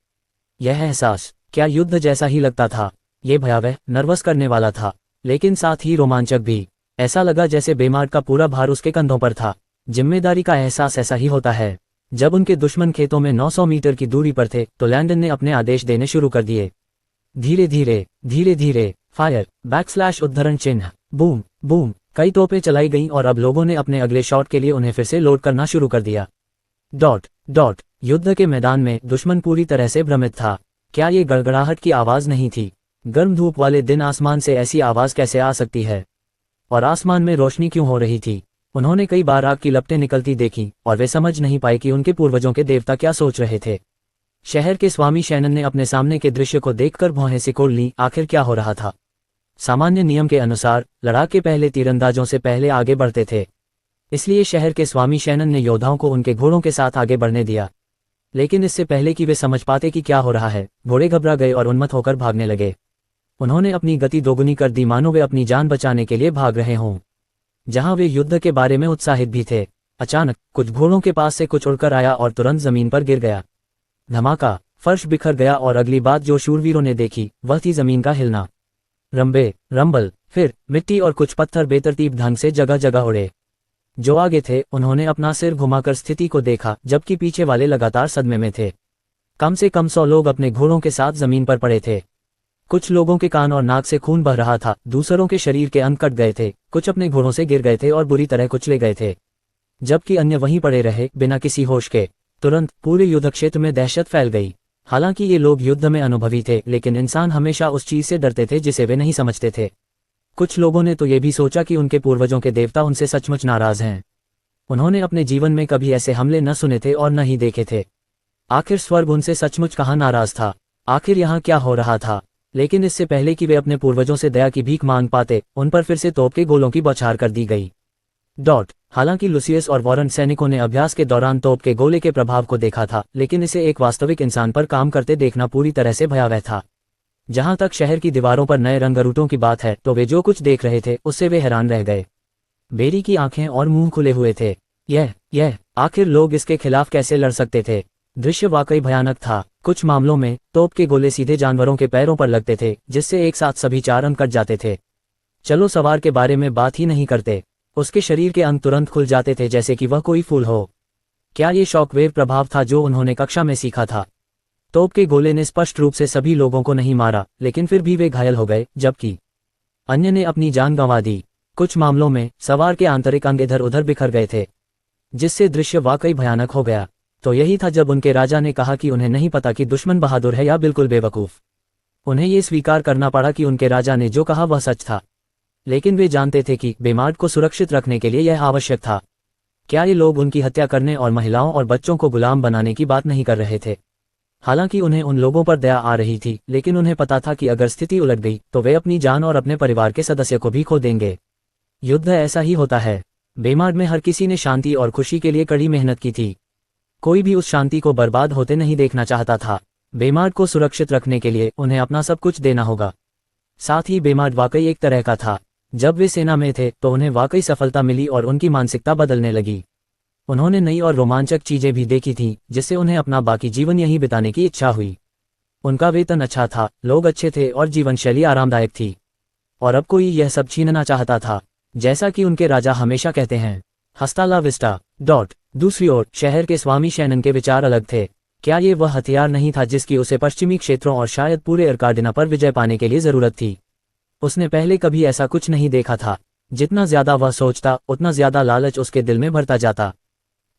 यह एहसास क्या युद्ध जैसा ही लगता था? ये भयावह, नर्वस करने वाला था, लेकिन साथ ही रोमांचक भी। ऐसा लगा जैसे बेमाड का पूरा भार उसके कंधों पर था। जिम्मेदारी का एहसास ऐसा ही होता है। जब उनके दुश्मन खेतों में 900 मीटर की दूरी पर थे तो लैंडन ने अपने आदेश देने शुरू कर दिए। धीरे धीरे फायर। उद्धरण चिन्ह। Boom boom. कई तोपें चलाई गईं और अब लोगों ने अपने अगले शॉट के लिए उन्हें फिर से लोड करना शुरू कर दिया। Dot dot. युद्ध के मैदान में दुश्मन पूरी तरह से भ्रमित था। क्या ये गड़गड़ाहट की आवाज नहीं थी? गर्म धूप वाले दिन आसमान से ऐसी आवाज कैसे आ सकती है? और आसमान में रोशनी क्यों हो रही थी? उन्होंने कई बार आग की लपटें निकलती देखीं और वे समझ नहीं पाए कि उनके पूर्वजों के देवता क्या सोच रहे थे। शहर के स्वामी शैनन ने अपने सामने के दृश्य को देखकर भौहें सिकोड़ लीं। आखिर क्या हो रहा था? सामान्य नियम के अनुसार लड़ाके पहले तीरंदाजों से पहले आगे बढ़ते थे, इसलिए शहर के स्वामी शैनन ने योद्धाओं को उनके घोड़ों के साथ आगे बढ़ने दिया। लेकिन इससे पहले कि वे समझ पाते कि क्या हो रहा है, घोड़े घबरा गए और उन्मत्त होकर भागने लगे। उन्होंने अपनी गति दोगुनी कर दी, मानो वे अपनी जान बचाने के लिए भाग रहे हों। जहां वे युद्ध के बारे में उत्साहित भी थे, अचानक कुछ घोड़ों के पास से कुछ उड़कर आया और तुरंत जमीन पर गिर गया। धमाका, फर्श बिखर गया और अगली बात जो शूरवीरों ने देखी वह थी जमीन का हिलना। रंबे, रंबल, फिर मिट्टी और कुछ पत्थर बेतरतीब ढंग से जगह जगह उड़े। जो आगे थे उन्होंने अपना सिर घुमाकर स्थिति को देखा, जबकि पीछे वाले लगातार सदमे में थे। कम से कम 100 लोग अपने घोड़ों के साथ जमीन पर पड़े थे। कुछ लोगों के कान और नाक से खून बह रहा था, दूसरों के शरीर के अंग कट गए थे, कुछ अपने घोड़ों से गिर गए थे और बुरी तरह कुचले गए थे, जबकि अन्य वहीं पड़े रहे बिना किसी होश के। तुरंत पूरे युद्ध क्षेत्र में दहशत फैल गई। हालांकि ये लोग युद्ध में अनुभवी थे, लेकिन इंसान हमेशा उस चीज से डरते थे जिसे वे नहीं समझते थे। कुछ लोगों ने तो ये भी सोचा कि उनके पूर्वजों के देवता उनसे सचमुच नाराज हैं। उन्होंने अपने जीवन में कभी ऐसे हमले न सुने थे और न ही देखे थे। आखिर स्वर्ग उनसे सचमुच कहाँ नाराज था? आखिर यहाँ क्या हो रहा था? लेकिन इससे पहले कि वे अपने पूर्वजों से दया की भीख मांग पाते, उन पर फिर से तोप के गोलों की बौछार कर दी गई। हालांकि लुसियस और वॉरेन सैनिकों ने अभ्यास के दौरान तोप के गोले के प्रभाव को देखा था, लेकिन इसे एक वास्तविक इंसान पर काम करते देखना पूरी तरह से भयावह था। जहां तक शहर की दीवारों पर नए रंगरूटों की बात है, तो वे जो कुछ देख रहे थे उससे वे हैरान रह गए। बेरी की आंखें और मुंह खुले हुए थे। यह आखिर लोग इसके खिलाफ कैसे लड़ सकते थे? दृश्य वाकई भयानक था। कुछ मामलों में तोप के गोले सीधे जानवरों के पैरों पर लगते थे, जिससे एक साथ सभी 4 अंग कट जाते थे। चलो सवार के बारे में बात ही नहीं करते। उसके शरीर के अंग तुरंत खुल जाते थे जैसे कि वह कोई फूल हो। क्या ये शॉकवेव प्रभाव था जो उन्होंने कक्षा में सीखा था? तोप के गोले ने स्पष्ट रूप से सभी लोगों को नहीं मारा, लेकिन फिर भी वे घायल हो गए, जबकि अन्य ने अपनी जान गंवा दी। कुछ मामलों में सवार के आंतरिक अंग इधर उधर बिखर गए थे, जिससे दृश्य वाकई भयानक हो गया। तो यही था जब उनके राजा ने कहा कि उन्हें नहीं पता कि दुश्मन बहादुर है या बिल्कुल बेवकूफ। उन्हें ये स्वीकार करना पड़ा कि उनके राजा ने जो कहा वह सच था, लेकिन वे जानते थे कि बेमार्ड को सुरक्षित रखने के लिए यह आवश्यक था। क्या ये लोग उनकी हत्या करने और महिलाओं और बच्चों को गुलाम बनाने की बात नहीं कर रहे थे? हालांकि उन्हें उन लोगों पर दया आ रही थी, लेकिन उन्हें पता था कि अगर स्थिति उलट गई तो वे अपनी जान और अपने परिवार के सदस्य को भी खो देंगे। युद्ध ऐसा ही होता है। बेमार्ड में हर किसी ने शांति और खुशी के लिए कड़ी मेहनत की थी। कोई भी उस शांति को बर्बाद होते नहीं देखना चाहता था। बेमार्ड को सुरक्षित रखने के लिए उन्हें अपना सब कुछ देना होगा। साथ ही बेमार्ड वाकई एक तरह का था। जब वे सेना में थे तो उन्हें वाकई सफलता मिली और उनकी मानसिकता बदलने लगी। उन्होंने नई और रोमांचक चीजें भी देखी थीं, जिससे उन्हें अपना बाकी जीवन यहीं बिताने की इच्छा हुई। उनका वेतन अच्छा था, लोग अच्छे थे और जीवन शैली आरामदायक थी। और अब कोई यह सब छीनना चाहता था, जैसा कि उनके राजा हमेशा कहते हैं। हस्ता ला विस्टा। दूसरी ओर शहर के स्वामी शैनन के विचार अलग थे। क्या ये वह हथियार नहीं था जिसकी उसे पश्चिमी क्षेत्रों और शायद पूरे अर्काडिना पर विजय पाने के लिए जरूरत थी? उसने पहले कभी ऐसा कुछ नहीं देखा था। जितना ज्यादा वह सोचता, उतना ज्यादा लालच उसके दिल में भरता जाता।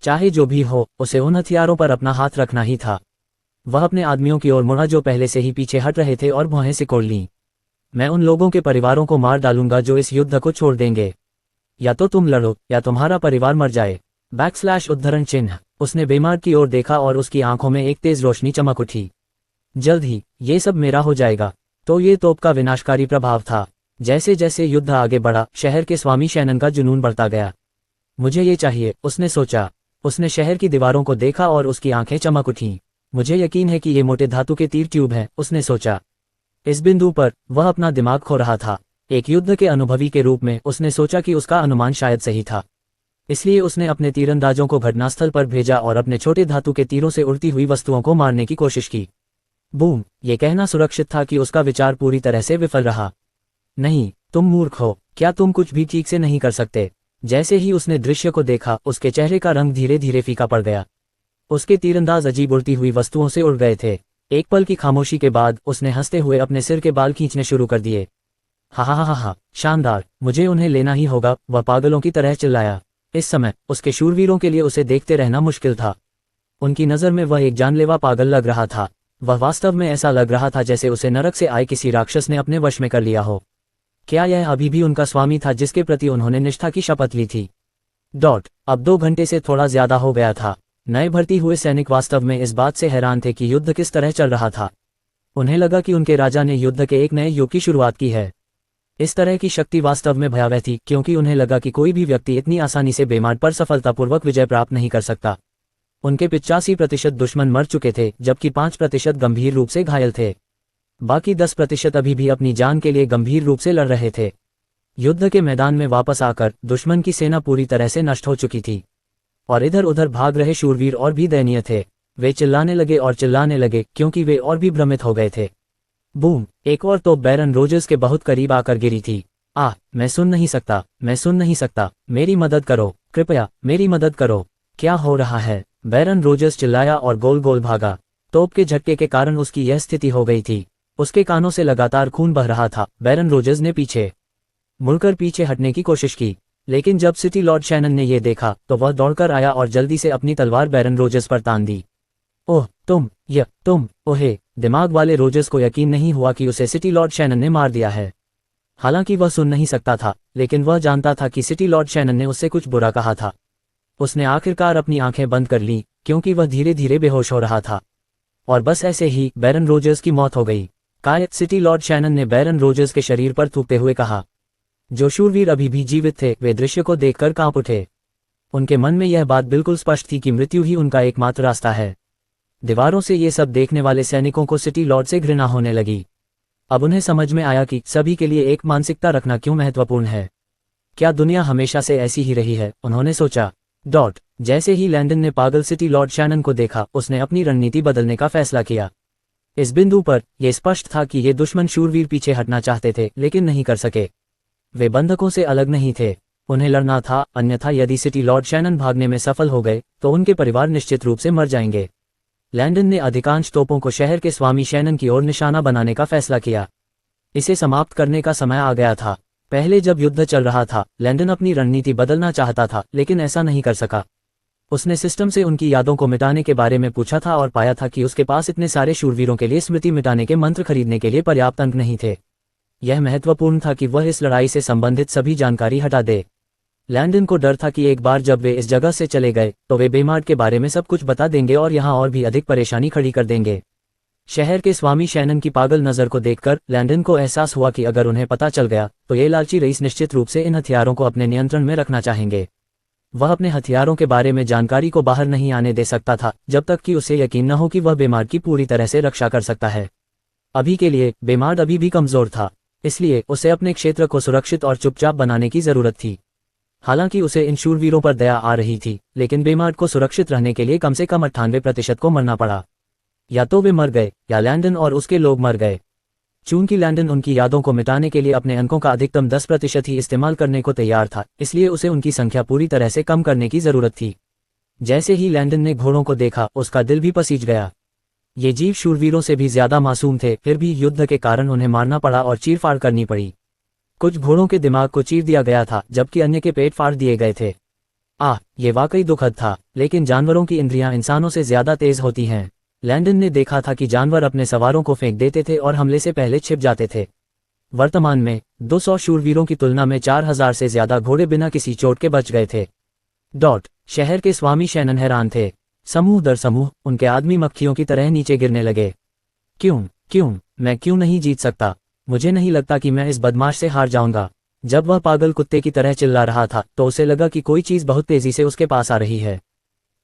चाहे जो भी हो, उसे उन हथियारों पर अपना हाथ रखना ही था। वह अपने आदमियों की ओर मुड़ा जो पहले से ही पीछे हट रहे थे और भौहें सिकोड़ लीं। मैं उन लोगों के परिवारों को मार डालूंगा जो इस युद्ध को छोड़ देंगे। या तो तुम लड़ो या तुम्हारा परिवार मर जाए। उद्धरण चिन्ह। उसने बेमार्ड की ओर देखा और उसकी आंखों में एक तेज रोशनी चमक उठी। जल्द ही ये सब मेरा हो जाएगा। तो ये तोप का विनाशकारी प्रभाव था। जैसे जैसे युद्ध आगे बढ़ा, शहर के स्वामी शैनन का जुनून बढ़ता गया। मुझे ये चाहिए, उसने सोचा। उसने शहर की दीवारों को देखा और उसकी आंखें चमक उठीं। मुझे यकीन है कि ये मोटे धातु के तीर ट्यूब हैं, उसने सोचा। इस बिंदु पर वह अपना दिमाग खो रहा था। एक युद्ध के अनुभवी के रूप में उसने सोचा कि उसका अनुमान शायद सही था। इसलिए उसने अपने तीरंदाजों को घटनास्थल पर भेजा और अपने छोटे धातु के तीरों से उड़ती हुई वस्तुओं को मारने की कोशिश की। बूम! ये कहना सुरक्षित था कि उसका विचार पूरी तरह से विफल रहा। नहीं, तुम मूर्ख हो। क्या तुम कुछ भी ठीक से नहीं कर सकते? जैसे ही उसने दृश्य को देखा, उसके चेहरे का रंग धीरे धीरे फीका पड़ गया। उसके तीरंदाज अजीब उड़ती हुई वस्तुओं से उड़ गए थे। एक पल की खामोशी के बाद उसने हंसते हुए अपने सिर के बाल खींचने शुरू कर दिए। हा, शानदार, मुझे उन्हें लेना ही होगा, वह पागलों की तरह चिल्लाया। इस समय उसके शूरवीरों के लिए उसे देखते रहना मुश्किल था। उनकी नज़र में वह एक जानलेवा पागल लग रहा था। वह वास्तव में ऐसा लग रहा था जैसे उसे नरक से आए किसी राक्षस ने अपने वश में कर लिया हो। क्या यह अभी भी उनका स्वामी था जिसके प्रति उन्होंने निष्ठा की शपथ ली थी? अब 2 घंटे से थोड़ा ज्यादा हो गया था। नए भर्ती हुए सैनिक वास्तव में इस बात से हैरान थे कि युद्ध किस तरह चल रहा था। उन्हें लगा कि उनके राजा ने युद्ध के एक नए युग की शुरुआत की है। इस तरह की शक्ति वास्तव में भयावह थी, क्योंकि उन्हें लगा कि कोई भी व्यक्ति इतनी आसानी से बेमार्ड पर सफलतापूर्वक विजय प्राप्त नहीं कर सकता। उनके 85% दुश्मन मर चुके थे, जबकि 5% गंभीर रूप से घायल थे। बाकी 10% अभी भी अपनी जान के लिए गंभीर रूप से लड़ रहे थे। युद्ध के मैदान में वापस आकर दुश्मन की सेना पूरी तरह से नष्ट हो चुकी थी और इधर उधर भाग रहे शूरवीर और भी दयनीय थे। वे चिल्लाने लगे और चिल्लाने लगे क्योंकि वे और भी भ्रमित हो गए थे। बूम! एक और तोप बैरन रोजर्स के बहुत करीब आकर गिरी थी। मैं सुन नहीं सकता, मैं सुन नहीं सकता, मेरी मदद करो, कृपया मेरी मदद करो। क्या हो रहा है? बैरन रोजर्स चिल्लाया और गोल गोल भागा। तोप के झटके के कारण उसकी यह स्थिति हो गई थी। उसके कानों से लगातार खून बह रहा था। बैरन रोजर्स ने पीछे मुड़कर पीछे हटने की कोशिश की। लेकिन जब सिटी लॉर्ड शैनन ने ये देखा तो वह दौड़कर आया और जल्दी से अपनी तलवार बैरन रोजर्स पर तान दी। ओह तुम ओहे। दिमाग वाले रोजर्स को यकीन नहीं हुआ कि उसे सिटी लॉर्ड शैनन ने मार दिया है। हालांकि वह सुन नहीं सकता था, लेकिन वह जानता था कि सिटी लॉर्ड शैनन ने उससे कुछ बुरा कहा था। उसने आखिरकार अपनी आंखें बंद कर लीं, क्योंकि वह धीरे धीरे बेहोश हो रहा था। और बस ऐसे ही बैरन रोजर्स की मौत हो गई। कायद सिटी लॉर्ड शैनन ने बैरन रोजर्स के शरीर पर थूकते हुए कहा। जो शूरवीर अभी भी जीवित थे वे दृश्य को देखकर कांप उठे। उनके मन में यह बात बिल्कुल स्पष्ट थी कि मृत्यु ही उनका एकमात्र रास्ता है। दीवारों से ये सब देखने वाले सैनिकों को सिटी लॉर्ड से घृणा होने लगी। अब उन्हें समझ में आया कि सभी के लिए एक मानसिकता रखना क्यों महत्वपूर्ण है। क्या दुनिया हमेशा से ऐसी ही रही है, उन्होंने सोचा। जैसे ही लैंडन ने पागल सिटी लॉर्ड शैनन को देखा, उसने अपनी रणनीति बदलने का फैसला किया। इस बिंदु पर यह स्पष्ट था कि ये दुश्मन शूरवीर पीछे हटना चाहते थे, लेकिन नहीं कर सके। वे बंधकों से अलग नहीं थे, उन्हें लड़ना था, अन्यथा यदि सिटी लॉर्ड शैनन भागने में सफल हो गए तो उनके परिवार निश्चित रूप से मर जाएंगे। लैंडन ने अधिकांश तोपों को शहर के स्वामी शैनन की ओर निशाना बनाने का फैसला किया। इसे समाप्त करने का समय आ गया था। पहले जब युद्ध चल रहा था, लैंडन अपनी रणनीति बदलना चाहता था, लेकिन ऐसा नहीं कर सका। उसने सिस्टम से उनकी यादों को मिटाने के बारे में पूछा था और पाया था कि उसके पास इतने सारे शूरवीरों के लिए स्मृति मिटाने के मंत्र खरीदने के लिए पर्याप्त अंक नहीं थे। यह महत्वपूर्ण था कि वह इस लड़ाई से संबंधित सभी जानकारी हटा दे। लैंडन को डर था कि एक बार जब वे इस जगह से चले गए तो वे बेमार्ड के बारे में सब कुछ बता देंगे और यहाँ और भी अधिक परेशानी खड़ी कर देंगे। शहर के स्वामी शैनन की पागल नज़र को देखकर लैंडन को एहसास हुआ कि अगर उन्हें पता चल गया तो ये लालची रईस निश्चित रूप से इन हथियारों को अपने नियंत्रण में रखना चाहेंगे। वह अपने हथियारों के बारे में जानकारी को बाहर नहीं आने दे सकता था जब तक कि उसे यकीन न हो कि वह बेमार्ड की पूरी तरह से रक्षा कर सकता है। अभी के लिए बेमार्ड अभी भी कमजोर था, इसलिए उसे अपने क्षेत्र को सुरक्षित और चुपचाप बनाने की जरूरत थी। हालांकि उसे इन शूरवीरों पर दया आ रही थी, लेकिन बेमार्ड को सुरक्षित रहने के लिए कम से कम 98% को मरना पड़ा। या तो वे मर गए या लैंडन और उसके लोग मर गए। चूंकि लैंडन उनकी यादों को मिटाने के लिए अपने अंकों का अधिकतम 10% ही इस्तेमाल करने को तैयार था, इसलिए उसे उनकी संख्या पूरी तरह से कम करने की जरूरत थी। जैसे ही लैंडन ने घोड़ों को देखा, उसका दिल भी पसीज गया। ये जीव शूरवीरों से भी ज्यादा मासूम थे, फिर भी युद्ध के कारण उन्हें मारना पड़ा और चीरफाड़ करनी पड़ी। कुछ घोड़ों के दिमाग को चीर दिया गया था, जबकि अन्य के पेट फाड़ दिए गए थे। ये वाकई दुखद था, लेकिन जानवरों की इंद्रियां इंसानों से ज्यादा तेज होती हैं। लैंडन ने देखा था कि जानवर अपने सवारों को फेंक देते थे और हमले से पहले छिप जाते थे। वर्तमान में 200 शूरवीरों की तुलना में 4000 से ज्यादा घोड़े बिना किसी चोट के बच गए थे। शहर के स्वामी शैनन हैरान थे। समूह दर समूह उनके आदमी मक्खियों की तरह नीचे गिरने लगे। मैं क्यों नहीं जीत सकता? मुझे नहीं लगता कि मैं इस बदमाश से हार जाऊंगा। जब वह पागल कुत्ते की तरह चिल्ला रहा था तो उसे लगा कि कोई चीज बहुत तेजी से उसके पास आ रही है।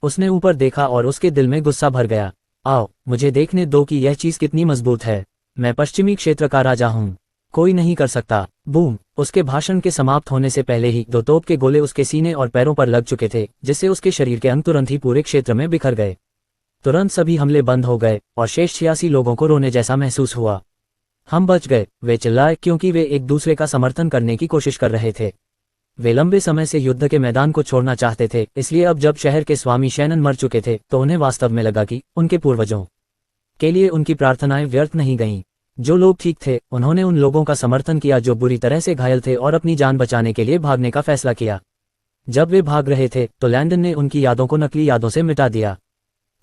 उसने ऊपर देखा और उसके दिल में गुस्सा भर गया। आओ, मुझे देखने दो कि यह चीज कितनी मजबूत है। मैं पश्चिमी क्षेत्र का राजा हूँ, कोई नहीं कर सकता। बूम! उसके भाषण के समाप्त होने से पहले ही 2 तोप के गोले उसके सीने और पैरों पर लग चुके थे, जिससे उसके शरीर के अंग तुरंत ही पूरे क्षेत्र में बिखर गए। तुरंत सभी हमले बंद हो गए और शेष 86 लोगों को रोने जैसा महसूस हुआ। हम बच गए, वे चिल्लाए, क्योंकि वे एक दूसरे का समर्थन करने की कोशिश कर रहे थे। वे लंबे समय से युद्ध के मैदान को छोड़ना चाहते थे, इसलिए अब जब शहर के स्वामी शैनन मर चुके थे तो उन्हें वास्तव में लगा कि उनके पूर्वजों के लिए उनकी प्रार्थनाएं व्यर्थ नहीं गईं। जो लोग ठीक थे, उन्होंने उन लोगों का समर्थन किया जो बुरी तरह से घायल थे और अपनी जान बचाने के लिए भागने का फैसला किया। जब वे भाग रहे थे तो लैंडन ने उनकी यादों को नकली यादों से मिटा दिया।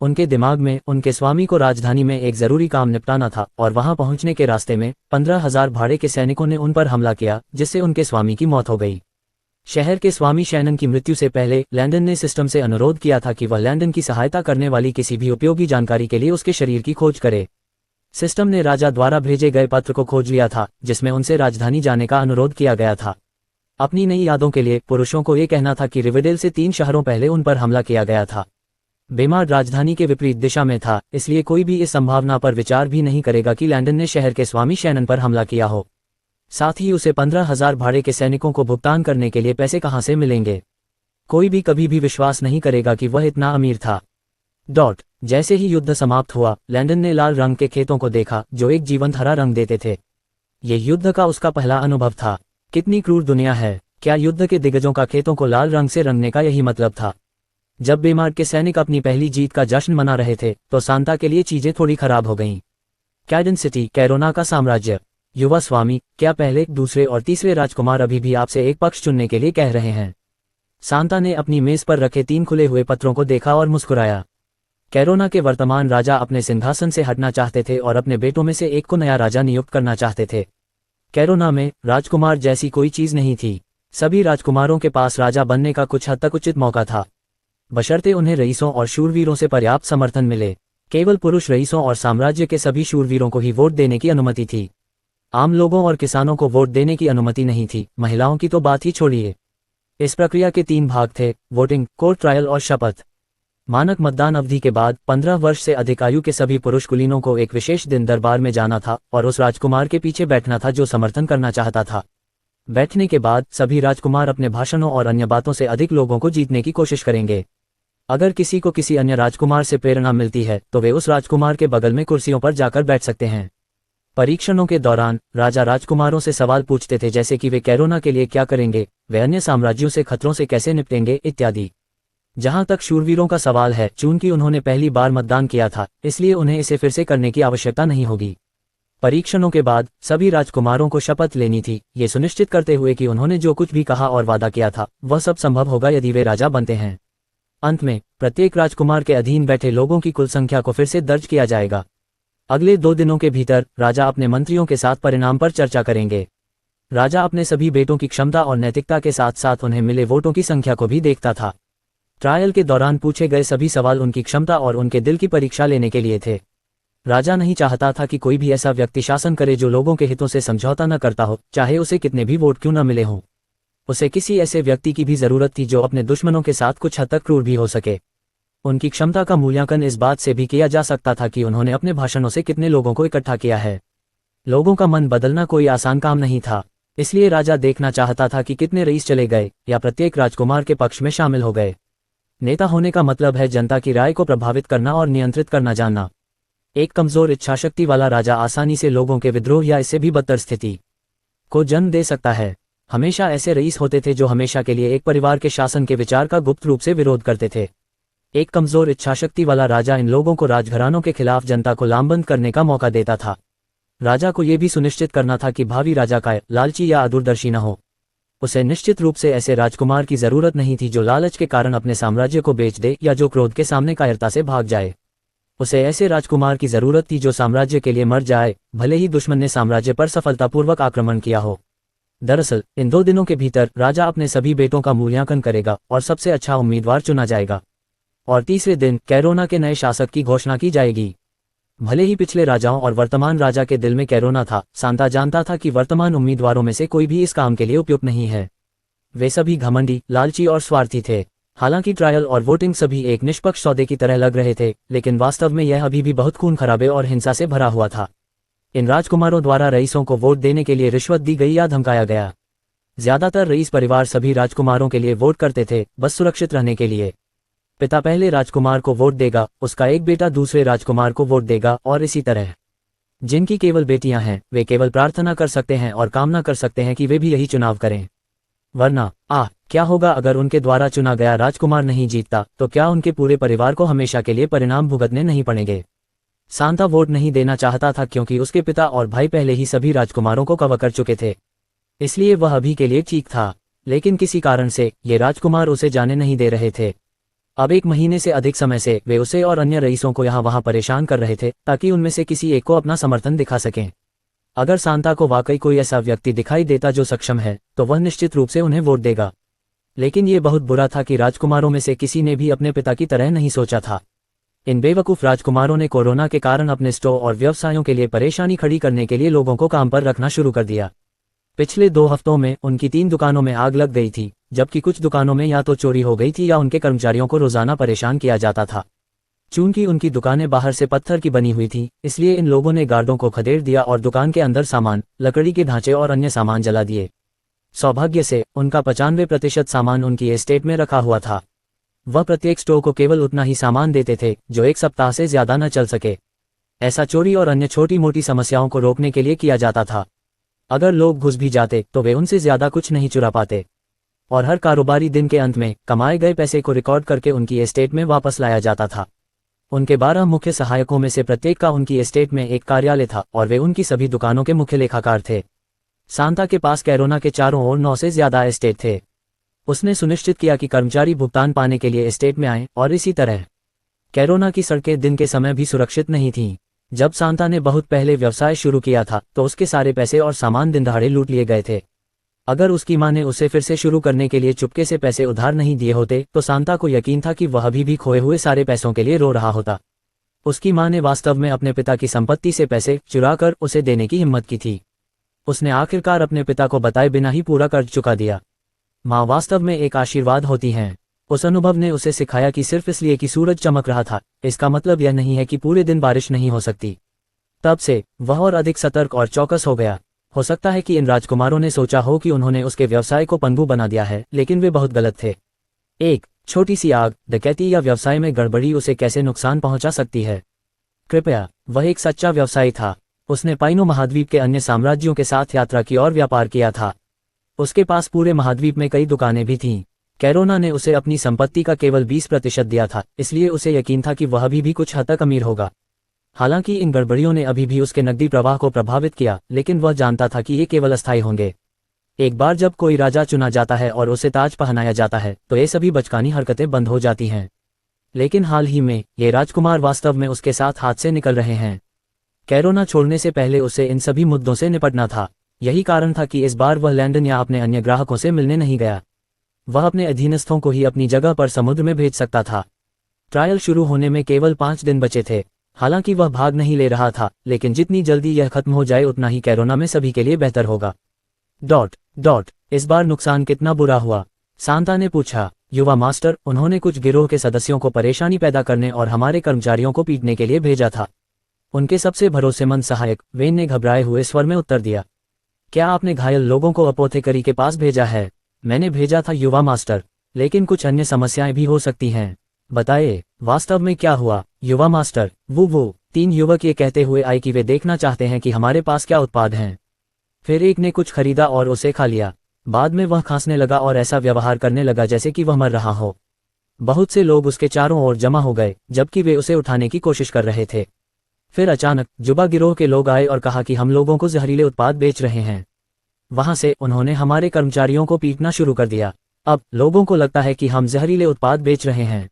उनके दिमाग में उनके स्वामी को राजधानी में एक जरूरी काम निपटाना था और वहां पहुंचने के रास्ते में 15,000 भाड़े के सैनिकों ने उन पर हमला किया, जिससे उनके स्वामी की मौत हो गई। शहर के स्वामी शैनन की मृत्यु से पहले लैंडन ने सिस्टम से अनुरोध किया था कि वह लैंडन की सहायता करने वाली किसी भी उपयोगी जानकारी के लिए उसके शरीर की खोज करे। सिस्टम ने राजा द्वारा भेजे गए पत्र को खोज लिया था, जिसमें उनसे राजधानी जाने का अनुरोध किया गया था। अपनी नई यादों के लिए पुरुषों को यह कहना था कि रिवेडेल से 3 शहरों पहले उन पर हमला किया गया था। बेमार्ड राजधानी के विपरीत दिशा में था, इसलिए कोई भी इस संभावना पर विचार भी नहीं करेगा कि लैंडन ने शहर के स्वामी शैनन पर हमला किया हो। साथ ही उसे 15,000 भाड़े के सैनिकों को भुगतान करने के लिए पैसे कहां से मिलेंगे? कोई भी कभी भी विश्वास नहीं करेगा कि वह इतना अमीर था। जैसे ही युद्ध समाप्त हुआ, लैंडन ने लाल रंग के खेतों को देखा जो एक जीवंत हरा रंग देते थे। ये युद्ध का उसका पहला अनुभव था। कितनी क्रूर दुनिया है! क्या युद्ध के दिग्गजों का खेतों को लाल रंग से रंगने का यही मतलब था? जब बेमार्ड के सैनिक अपनी पहली जीत का जश्न मना रहे थे तो सांता के लिए चीजें थोड़ी खराब हो गईं। कैडन सिटी, कैरोना का साम्राज्य। युवा स्वामी, क्या पहले, दूसरे और तीसरे राजकुमार अभी भी आपसे एक पक्ष चुनने के लिए कह रहे हैं? सांता ने अपनी मेज पर रखे 3 खुले हुए पत्रों को देखा और मुस्कुराया। कैरोना के वर्तमान राजा अपने सिंहासन से हटना चाहते थे और अपने बेटों में से एक को नया राजा नियुक्त करना चाहते थे। कैरोना में राजकुमार जैसी कोई चीज नहीं थी। सभी राजकुमारों के पास राजा बनने का कुछ हद तक उचित मौका था, बशर्ते उन्हें रईसों और शूरवीरों से पर्याप्त समर्थन मिले। केवल पुरुष रईसों और साम्राज्य के सभी शूरवीरों को ही वोट देने की अनुमति थी। आम लोगों और किसानों को वोट देने की अनुमति नहीं थी। महिलाओं की तो बात ही छोड़िए। इस प्रक्रिया के 3 भाग थे: वोटिंग, कोर्ट ट्रायल और शपथ। मानक मतदान अवधि के बाद 15 वर्ष से अधिक आयु के सभी पुरुष कुलीनों को एक विशेष दिन दरबार में जाना था और उस राजकुमार के पीछे बैठना था जो समर्थन करना चाहता था। बैठने के बाद सभी राजकुमार अपने भाषणों और अन्य बातों से अधिक लोगों को जीतने की कोशिश करेंगे। अगर किसी को किसी अन्य राजकुमार से प्रेरणा मिलती है तो वे उस राजकुमार के बगल में कुर्सियों पर जाकर बैठ सकते हैं। परीक्षणों के दौरान राजा राजकुमारों से सवाल पूछते थे, जैसे कि वे कैरोना के लिए क्या करेंगे, वे अन्य साम्राज्यों से खतरों से कैसे निपटेंगे इत्यादि। जहां तक शूरवीरों का सवाल है, चूंकि उन्होंने पहली बार मतदान किया था, इसलिए उन्हें इसे फिर से करने की आवश्यकता नहीं होगी। परीक्षणों के बाद सभी राजकुमारों को शपथ लेनी थी, ये सुनिश्चित करते हुए कि उन्होंने जो कुछ भी कहा और वादा किया था वह सब संभव होगा यदि वे राजा बनते हैं। अंत में प्रत्येक राजकुमार के अधीन बैठे लोगों की कुल संख्या को फिर से दर्ज किया जाएगा। अगले 2 दिनों के भीतर राजा अपने मंत्रियों के साथ परिणाम पर चर्चा करेंगे। राजा अपने सभी बेटों की क्षमता और नैतिकता के साथ साथ उन्हें मिले वोटों की संख्या को भी देखता था। ट्रायल के दौरान पूछे गए सभी सवाल उनकी क्षमता और उनके दिल की परीक्षा लेने के लिए थे। राजा नहीं चाहता था कि कोई भी ऐसा व्यक्ति शासन करे जो लोगों के हितों से समझौता न करता हो, चाहे उसे कितने भी वोट क्यों न मिले हों। उसे किसी ऐसे व्यक्ति की भी जरूरत थी जो अपने दुश्मनों के साथ कुछ हद तक क्रूर भी हो सके। उनकी क्षमता का मूल्यांकन इस बात से भी किया जा सकता था कि उन्होंने अपने भाषणों से कितने लोगों को इकट्ठा किया है। लोगों का मन बदलना कोई आसान काम नहीं था, इसलिए राजा देखना चाहता था कि कितने रईस चले गए या प्रत्येक राजकुमार के पक्ष में शामिल हो गए। नेता होने का मतलब है जनता की राय को प्रभावित करना और नियंत्रित करना जानना। एक कमजोर इच्छाशक्ति वाला राजा आसानी से लोगों के विद्रोह या इससे भी बदतर स्थिति को जन्म दे सकता है। हमेशा ऐसे रईस होते थे जो हमेशा के लिए एक परिवार के शासन के विचार का गुप्त रूप से विरोध करते थे। एक कमजोर इच्छाशक्ति वाला राजा इन लोगों को राजघरानों के खिलाफ जनता को लामबंद करने का मौका देता था। राजा को यह भी सुनिश्चित करना था कि भावी राजा का लालची या अदूरदर्शी न हो। उसे निश्चित रूप से ऐसे राजकुमार की जरूरत नहीं थी जो लालच के कारण अपने साम्राज्य को बेच दे या जो क्रोध के सामने कायरता से भाग जाए। उसे ऐसे राजकुमार की जरूरत थी जो साम्राज्य के लिए मर जाए, भले ही दुश्मन ने साम्राज्य पर सफलतापूर्वक आक्रमण किया हो। दरअसल इन 2 दिनों के भीतर राजा अपने सभी बेटों का मूल्यांकन करेगा और सबसे अच्छा उम्मीदवार चुना जाएगा और तीसरे दिन कैरोना के नए शासक की घोषणा की जाएगी। भले ही पिछले राजाओं और वर्तमान राजा के दिल में कैरोना था, सांता जानता था कि वर्तमान उम्मीदवारों में से कोई भी इस काम के लिए उपयुक्त नहीं है। वे सभी घमंडी, लालची और स्वार्थी थे। हालांकि ट्रायल और वोटिंग सभी एक निष्पक्ष सौदे की तरह लग रहे थे, लेकिन वास्तव में यह अभी भी बहुत खून खराबे और हिंसा से भरा हुआ था। इन राजकुमारों द्वारा रईसों को वोट देने के लिए रिश्वत दी गई या धमकाया गया। ज्यादातर रईस परिवार सभी राजकुमारों के लिए वोट करते थे, बस सुरक्षित रहने के लिए। पिता पहले राजकुमार को वोट देगा, उसका एक बेटा दूसरे राजकुमार को वोट देगा और इसी तरह। जिनकी केवल बेटियां हैं वे केवल प्रार्थना कर सकते हैं और कामना कर सकते हैं कि वे भी यही चुनाव करें। वरना क्या होगा अगर उनके द्वारा चुना गया राजकुमार नहीं जीतता, तो क्या उनके पूरे परिवार को हमेशा के लिए परिणाम भुगतने नहीं पड़ेंगे। सांता वोट नहीं देना चाहता था क्योंकि उसके पिता और भाई पहले ही सभी राजकुमारों को कवर कर चुके थे, इसलिए वह अभी के लिए ठीक था। लेकिन किसी कारण से ये राजकुमार उसे जाने नहीं दे रहे थे। अब 1 महीने से अधिक समय से वे उसे और अन्य रईसों को यहाँ वहाँ परेशान कर रहे थे ताकि उनमें से किसी एक को अपना समर्थन दिखा सकें। अगर सांता को वाकई कोई ऐसा व्यक्ति दिखाई देता जो सक्षम है, तो वह निश्चित रूप से उन्हें वोट देगा। लेकिन ये बहुत बुरा था कि राजकुमारों में से किसी ने भी अपने पिता की तरह नहीं सोचा था। इन बेवकूफ राजकुमारों ने कोरोना के कारण अपने स्टोर और व्यवसायों के लिए परेशानी खड़ी करने के लिए लोगों को काम पर रखना शुरू कर दिया। पिछले 2 हफ्तों में उनकी 3 दुकानों में आग लग गई थी, जबकि कुछ दुकानों में या तो चोरी हो गई थी या उनके कर्मचारियों को रोजाना परेशान किया जाता था। चूंकि उनकी दुकानें बाहर से पत्थर की बनी हुई थी, इसलिए इन लोगों ने गार्डों को खदेड़ दिया और दुकान के अंदर सामान, लकड़ी के ढांचे और अन्य सामान जला दिए। सौभाग्य से उनका 95% सामान उनकी एस्टेट में रखा हुआ था। वह प्रत्येक स्टोर को केवल उतना ही सामान देते थे जो 1 सप्ताह से ज्यादा न चल सके। ऐसा चोरी और अन्य छोटी मोटी समस्याओं को रोकने के लिए किया जाता था। अगर लोग घुस भी जाते तो वे उनसे ज्यादा कुछ नहीं चुरा पाते, और हर कारोबारी दिन के अंत में कमाए गए पैसे को रिकॉर्ड करके उनकी एस्टेट में वापस लाया जाता था। उनके 12 मुख्य सहायकों में से प्रत्येक का उनकी एस्टेट में एक कार्यालय था और वे उनकी सभी दुकानों के मुख्य लेखाकार थे। सांता के पास कैरोना के चारों ओर 9 से ज्यादा एस्टेट थे। उसने सुनिश्चित किया कि कर्मचारी भुगतान पाने के लिए एस्टेट में आएं और इसी तरह कैरोना की सड़कें दिन के समय भी सुरक्षित नहीं थीं। जब सांता ने बहुत पहले व्यवसाय शुरू किया था तो उसके सारे पैसे और सामान दिन दहाड़े लूट लिए गए थे। अगर उसकी मां ने उसे फिर से शुरू करने के लिए चुपके से पैसे उधार नहीं दिए होते तो सांता को यकीन था कि वह अभी भी खोए हुए सारे पैसों के लिए रो रहा होता। उसकी मां ने वास्तव में अपने पिता की संपत्ति से पैसे चुराकर उसे देने की हिम्मत की थी। उसने आखिरकार अपने पिता को बताए बिना ही पूरा कर्ज चुका दिया। माँ वास्तव में एक आशीर्वाद होती हैं। उस अनुभव ने उसे सिखाया कि सिर्फ इसलिए कि सूरज चमक रहा था इसका मतलब यह नहीं है कि पूरे दिन बारिश नहीं हो सकती। तब से वह और अधिक सतर्क और चौकस हो गया। हो सकता है कि इन राजकुमारों ने सोचा हो कि उन्होंने उसके व्यवसाय को पनडुब्बी बना दिया है, लेकिन वे बहुत गलत थे। एक छोटी सी आग, डकैती या व्यवसाय में गड़बड़ी उसे कैसे नुकसान पहुंचा सकती है। कृपया, वह एक सच्चा व्यवसायी था। उसने पाइनो महाद्वीप के अन्य साम्राज्यों के साथ यात्रा की और व्यापार किया था। उसके पास पूरे महाद्वीप में कई दुकानें भी थीं। कैरोना ने उसे अपनी संपत्ति का केवल 20% दिया था, इसलिए उसे यकीन था कि वह अभी भी कुछ हद तक अमीर होगा। हालांकि इन गड़बड़ियों ने अभी भी उसके नकदी प्रवाह को प्रभावित किया, लेकिन वह जानता था कि ये केवल अस्थायी होंगे। एक बार जब कोई राजा चुना जाता है और उसे ताज पहनाया जाता है तो ये सभी बचकानी हरकतें बंद हो जाती हैं। लेकिन हाल ही में ये राजकुमार वास्तव में उसके साथ हाथ से निकल रहे हैं। कैरोना छोड़ने से पहले उसे इन सभी मुद्दों से निपटना था। यही कारण था कि इस बार वह लैंडन या अपने अन्य ग्राहकों से मिलने नहीं गया। वह अपने अधीनस्थों को ही अपनी जगह पर समुद्र में भेज सकता था। ट्रायल शुरू होने में केवल 5 दिन बचे थे। हालांकि वह भाग नहीं ले रहा था, लेकिन जितनी जल्दी यह खत्म हो जाए उतना ही कैरोना में सभी के लिए बेहतर होगा। इस बार नुकसान कितना बुरा हुआ? सांता ने पूछा। युवा मास्टर, उन्होंने कुछ गिरोह के सदस्यों को परेशानी पैदा करने और हमारे कर्मचारियों को पीटने के लिए भेजा था। उनके सबसे भरोसेमंद सहायक, वेन ने घबराए हुए स्वर में उत्तर दिया। क्या आपने घायल लोगों को अपोथेकरी के पास भेजा है? मैंने भेजा था युवा मास्टर, लेकिन कुछ अन्य समस्याएं भी हो सकती हैं। बताइए, वास्तव में क्या हुआ? युवा मास्टर, वो 3 युवक ये कहते हुए आए कि वे देखना चाहते हैं कि हमारे पास क्या उत्पाद हैं। फिर एक ने कुछ खरीदा और उसे खा लिया। बाद में वह खांसने लगा और ऐसा व्यवहार करने लगा जैसे कि वह मर रहा हो। बहुत से लोग उसके चारों ओर जमा हो गए जबकि वे उसे उठाने की कोशिश कर रहे थे। फिर अचानक जुबा गिरोह के लोग आए और कहा कि हम लोगों को जहरीले उत्पाद बेच रहे हैं। वहां से उन्होंने हमारे कर्मचारियों को पीटना शुरू कर दिया। अब लोगों को लगता है कि हम जहरीले उत्पाद बेच रहे हैं।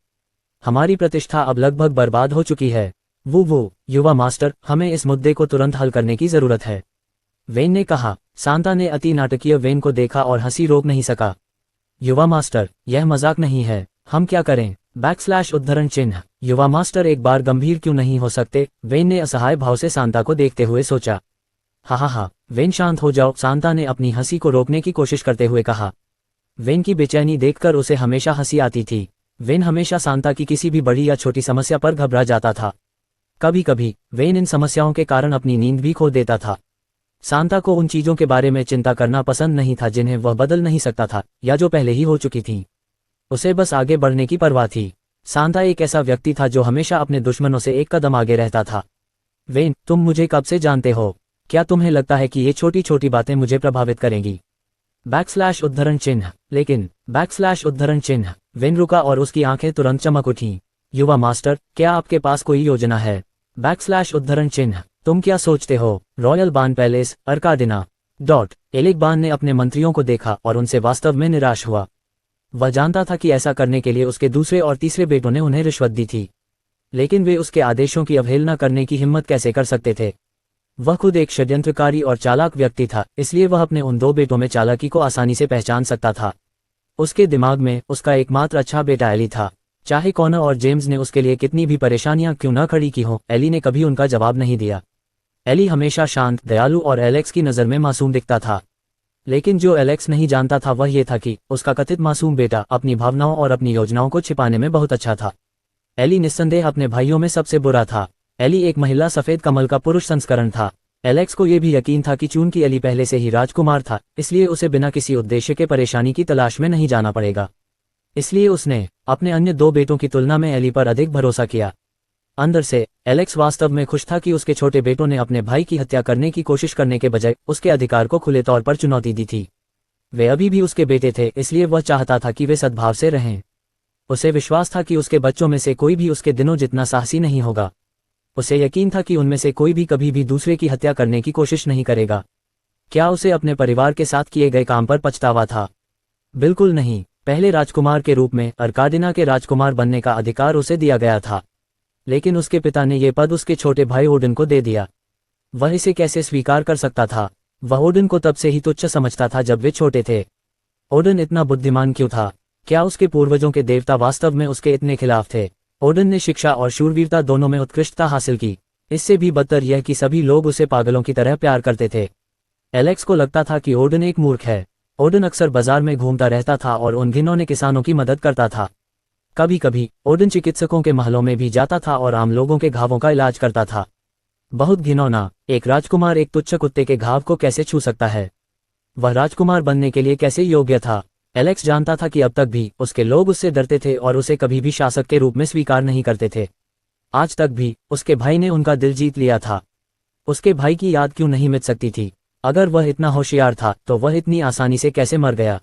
हमारी प्रतिष्ठा अब लगभग बर्बाद हो चुकी है। वो युवा मास्टर, हमें इस मुद्दे को तुरंत हल करने की जरूरत है, वेन ने कहा। सांता ने अति नाटकीय वेन को देखा और हंसी रोक नहीं सका। युवा मास्टर, यह मजाक नहीं है, हम क्या करें? उद्धरण चिन्ह। युवा मास्टर एक बार गंभीर क्यों नहीं हो सकते? वेन ने असहाय भाव से सांता को देखते हुए सोचा। हा, वेन शांत हो जाओ, सांता ने अपनी हंसी को रोकने की कोशिश करते हुए कहा। वेन की बेचैनी देखकर उसे हमेशा हंसी आती थी। वेन हमेशा सांता की किसी भी बड़ी या छोटी समस्या पर घबरा जाता था। कभी कभी वेन इन समस्याओं के कारण अपनी नींद भी खो देता था। सांता को उन चीजों के बारे में चिंता करना पसंद नहीं था जिन्हें वह बदल नहीं सकता था या जो पहले ही हो चुकी थीं। उसे बस आगे बढ़ने की परवाह थी। सांता एक ऐसा व्यक्ति था जो हमेशा अपने दुश्मनों से एक कदम आगे रहता था। वेन, तुम मुझे कब से जानते हो? क्या तुम्हें लगता है कि ये छोटी छोटी बातें मुझे प्रभावित करेंगी? उद्धरण चिन्ह। लेकिन उद्धरण चिन्ह। वेन रुका और उसकी आंखें तुरंत चमक उठीं। युवा मास्टर, क्या आपके पास कोई योजना है? उद्धरण चिन्ह। तुम क्या सोचते हो? रॉयल बान पैलेस, अर्काडिना। एलिक बान ने अपने मंत्रियों को देखा और उनसे वास्तव में निराश हुआ। वह जानता था कि ऐसा करने के लिए उसके दूसरे और तीसरे बेटों ने उन्हें रिश्वत दी थी, लेकिन वे उसके आदेशों की अवहेलना करने की हिम्मत कैसे कर सकते थे? वह खुद एक षड्यंत्रकारी और चालाक व्यक्ति था, इसलिए वह अपने उन 2 बेटों में चालाकी को आसानी से पहचान सकता था। उसके दिमाग में उसका एकमात्र अच्छा बेटा एली था। चाहे कॉनर और जेम्स ने उसके लिए कितनी भी परेशानियां क्यों न खड़ी की हो, एली ने कभी उनका जवाब नहीं दिया। एली हमेशा शांत, दयालु और एलेक्स की नज़र में मासूम दिखता था। लेकिन जो एलेक्स नहीं जानता था वह ये था कि उसका कथित मासूम बेटा अपनी भावनाओं और अपनी योजनाओं को छिपाने में बहुत अच्छा था। एली निस्संदेह अपने भाइयों में सबसे बुरा था। एली एक महिला सफेद कमल का पुरुष संस्करण था। एलेक्स को यह भी यकीन था कि चूंकि एली पहले से ही राजकुमार था, इसलिए उसे बिना किसी उद्देश्य के परेशानी की तलाश में नहीं जाना पड़ेगा। इसलिए उसने अपने अन्य 2 बेटों की तुलना में एली पर अधिक भरोसा किया। अंदर से एलेक्स वास्तव में खुश था कि उसके छोटे बेटों ने अपने भाई की हत्या करने की कोशिश करने के बजाय उसके अधिकार को खुले तौर पर चुनौती दी थी। वे अभी भी उसके बेटे थे, इसलिए वह चाहता था कि वे सद्भाव से रहें। उसे विश्वास था कि उसके बच्चों में से कोई भी उसके दिनों जितना साहसी नहीं होगा। उसे यकीन था कि उनमें से कोई भी कभी भी दूसरे की हत्या करने की कोशिश नहीं करेगा। क्या उसे अपने परिवार के साथ किए गए काम पर पछतावा था? बिल्कुल नहीं। पहले राजकुमार के रूप में अर्काडिना के राजकुमार बनने का अधिकार उसे दिया गया था, लेकिन उसके पिता ने यह पद उसके छोटे भाई ओडिन को दे दिया। वह इसे कैसे स्वीकार कर सकता था? वह ओडिन को तब से ही तुच्छ समझता था जब वे छोटे थे। ओडिन इतना बुद्धिमान क्यों था? क्या उसके पूर्वजों के देवता वास्तव में उसके इतने खिलाफ थे? ओडिन ने शिक्षा और शूरवीरता दोनों में उत्कृष्टता हासिल की। इससे भी बदतर यह कि सभी लोग उसे पागलों की तरह प्यार करते थे। एलेक्स को लगता था कि ओडिन एक मूर्ख है। ओडिन अक्सर बाजार में घूमता रहता था और उन घिनौने किसानों की मदद करता था। कभी कभी ओडिन चिकित्सकों के महलों में भी जाता था और आम लोगों के घावों का इलाज करता था। बहुत घिनौना। एक राजकुमार एक तुच्छ कुत्ते के घाव को कैसे छू सकता है? वह राजकुमार बनने के लिए कैसे योग्य था? एलेक्स जानता था कि अब तक भी उसके लोग उससे डरते थे और उसे कभी भी शासक के रूप में स्वीकार नहीं करते थे। आज तक भी उसके भाई ने उनका दिल जीत लिया था। उसके भाई की याद क्यों नहीं मिट सकती थी? अगर वह इतना होशियार था तो वह इतनी आसानी से कैसे मर गया?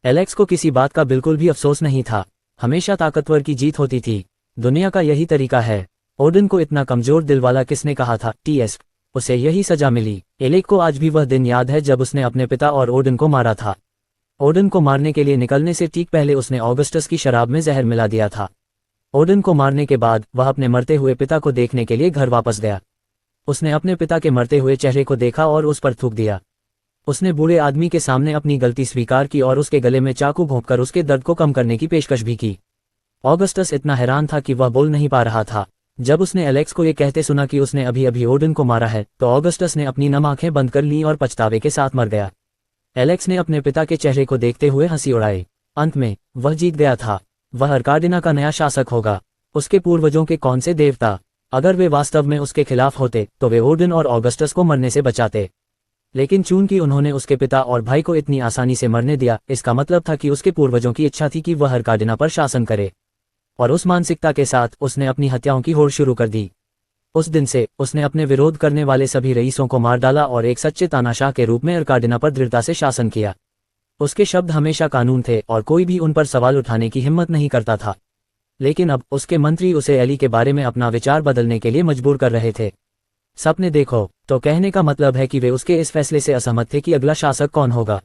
एलेक्स को किसी बात का बिल्कुल भी अफसोस नहीं था। हमेशा ताकतवर की जीत होती थी। दुनिया का यही तरीका है। ओडिन को इतना कमजोर दिल वाला किसने कहा था? टीएस। उसे यही सजा मिली। एलेक को आज भी वह दिन याद है जब उसने अपने पिता और ओडिन को मारा था। ओडिन को मारने के लिए निकलने से ठीक पहले उसने ऑगस्टस की शराब में जहर मिला दिया था। ओडिन को मारने के बाद वह अपने मरते हुए पिता को देखने के लिए घर वापस गया। उसने अपने पिता के मरते हुए चेहरे को देखा और उस पर थूक दिया। उसने बूढ़े आदमी के सामने अपनी गलती स्वीकार की और उसके गले में चाकू भोंककर उसके दर्द को कम करने की पेशकश भी की। ऑगस्टस इतना हैरान था कि वह बोल नहीं पा रहा था। जब उसने एलेक्स को ये कहते सुना कि उसने अभी अभी ओडिन को मारा है तो ऑगस्टस ने अपनी नम आंखें बंद कर लीं और पछतावे के साथ मर गया। एलेक्स ने अपने पिता के चेहरे को देखते हुए हंसी उड़ाई। अंत में वह जीत गया था। वह अर्काडिना का नया शासक होगा। उसके पूर्वजों के कौन से देवता, अगर वे वास्तव में उसके खिलाफ होते तो वे ओडिन और ऑगस्टस को मरने से बचाते। लेकिन चूंकि उन्होंने उसके पिता और भाई को इतनी आसानी से मरने दिया, इसका मतलब था कि उसके पूर्वजों की इच्छा थी कि वह अर्काडिना पर शासन करे। और उस मानसिकता के साथ उसने अपनी हत्याओं की होड़ शुरू कर दी। उस दिन से उसने अपने विरोध करने वाले सभी रईसों को मार डाला और एक सच्चे तानाशाह के रूप में अर्काडिना पर दृढ़ता से शासन किया। उसके शब्द हमेशा कानून थे और कोई भी उन पर सवाल उठाने की हिम्मत नहीं करता था। लेकिन अब उसके मंत्री उसे एली के बारे में अपना विचार बदलने के लिए मजबूर कर रहे थे। सपने देखो, तो कहने का मतलब है कि वे उसके इस फैसले से असहमत थे कि अगला शासक कौन होगा।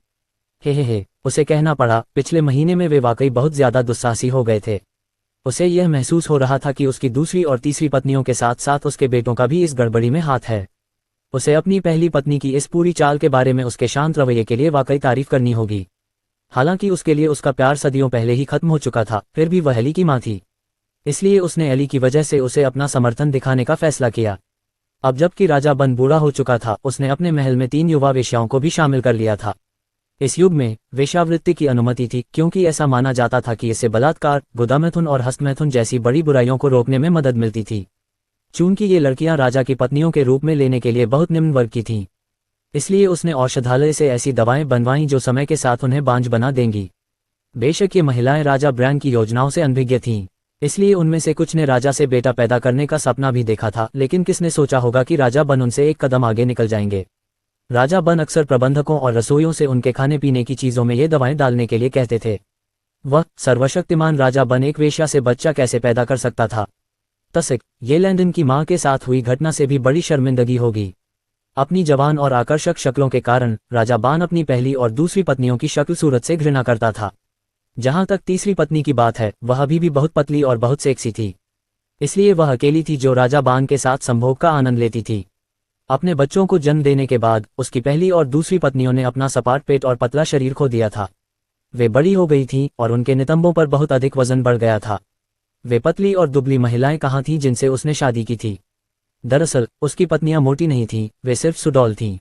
हे, उसे कहना पड़ा, पिछले महीने में वे वाकई बहुत ज्यादा दुस्साहसी हो गए थे। उसे यह महसूस हो रहा था कि उसकी दूसरी और तीसरी पत्नियों के साथ साथ उसके बेटों का भी इस गड़बड़ी में हाथ है। उसे अपनी पहली पत्नी की इस पूरी चाल के बारे में उसके शांत रवैये के लिए वाकई तारीफ करनी होगी। हालांकि उसके लिए उसका प्यार सदियों पहले ही खत्म हो चुका था, फिर भी वह एली की मां थी। इसलिए उसने एली की वजह से उसे अपना समर्थन दिखाने का फैसला किया। अब जबकि राजा बन बूढ़ा हो चुका था, उसने अपने महल में 3 युवा वेश्याओं को भी शामिल कर लिया था। इस युग में वेश्यावृत्ति की अनुमति थी क्योंकि ऐसा माना जाता था कि इससे बलात्कार, गुदामैथुन और हस्तमैथुन जैसी बड़ी बुराइयों को रोकने में मदद मिलती थी। चूंकि ये लड़कियां राजा की पत्नियों के रूप में लेने के लिए बहुत निम्न वर्ग की थीं, इसलिए उसने औषधालय से ऐसी दवाएं बनवाईं जो समय के साथ उन्हें बांझ बना देंगी। बेशक ये महिलाएं राजा ब्रैन की योजनाओं से अनभिज्ञ थीं, इसलिए उनमें से कुछ ने राजा से बेटा पैदा करने का सपना भी देखा था, लेकिन किसने सोचा होगा कि राजा बन उनसे एक कदम आगे निकल जाएंगे। राजा बन अक्सर प्रबंधकों और रसोइयों से उनके खाने पीने की चीजों में ये दवाएं डालने के लिए कहते थे। वह सर्वशक्तिमान राजा बन एक वेश्या से बच्चा कैसे पैदा कर सकता था? तसिक, ये लैंडन की मां के साथ हुई घटना से भी बड़ी शर्मिंदगी होगी। अपनी जवान और आकर्षक शक्लों के कारण राजा बान अपनी पहली और दूसरी पत्नियों की शक्ल सूरत से घृणा करता था। जहां तक तीसरी पत्नी की बात है, वह अभी भी बहुत पतली और बहुत सेक्सी थी। इसलिए वह अकेली थी जो राजा बान के साथ संभोग का आनंद लेती थी। अपने बच्चों को जन्म देने के बाद उसकी पहली और दूसरी पत्नियों ने अपना सपाट पेट और पतला शरीर खो दिया था। वे बड़ी हो गई थीं और उनके नितंबों पर बहुत अधिक वजन बढ़ गया था। वे पतली और दुबली महिलाएं कहाँ थीं जिनसे उसने शादी की थी? दरअसल उसकी पत्नियां मोटी नहीं थीं, वे सिर्फ सुडौल थीं।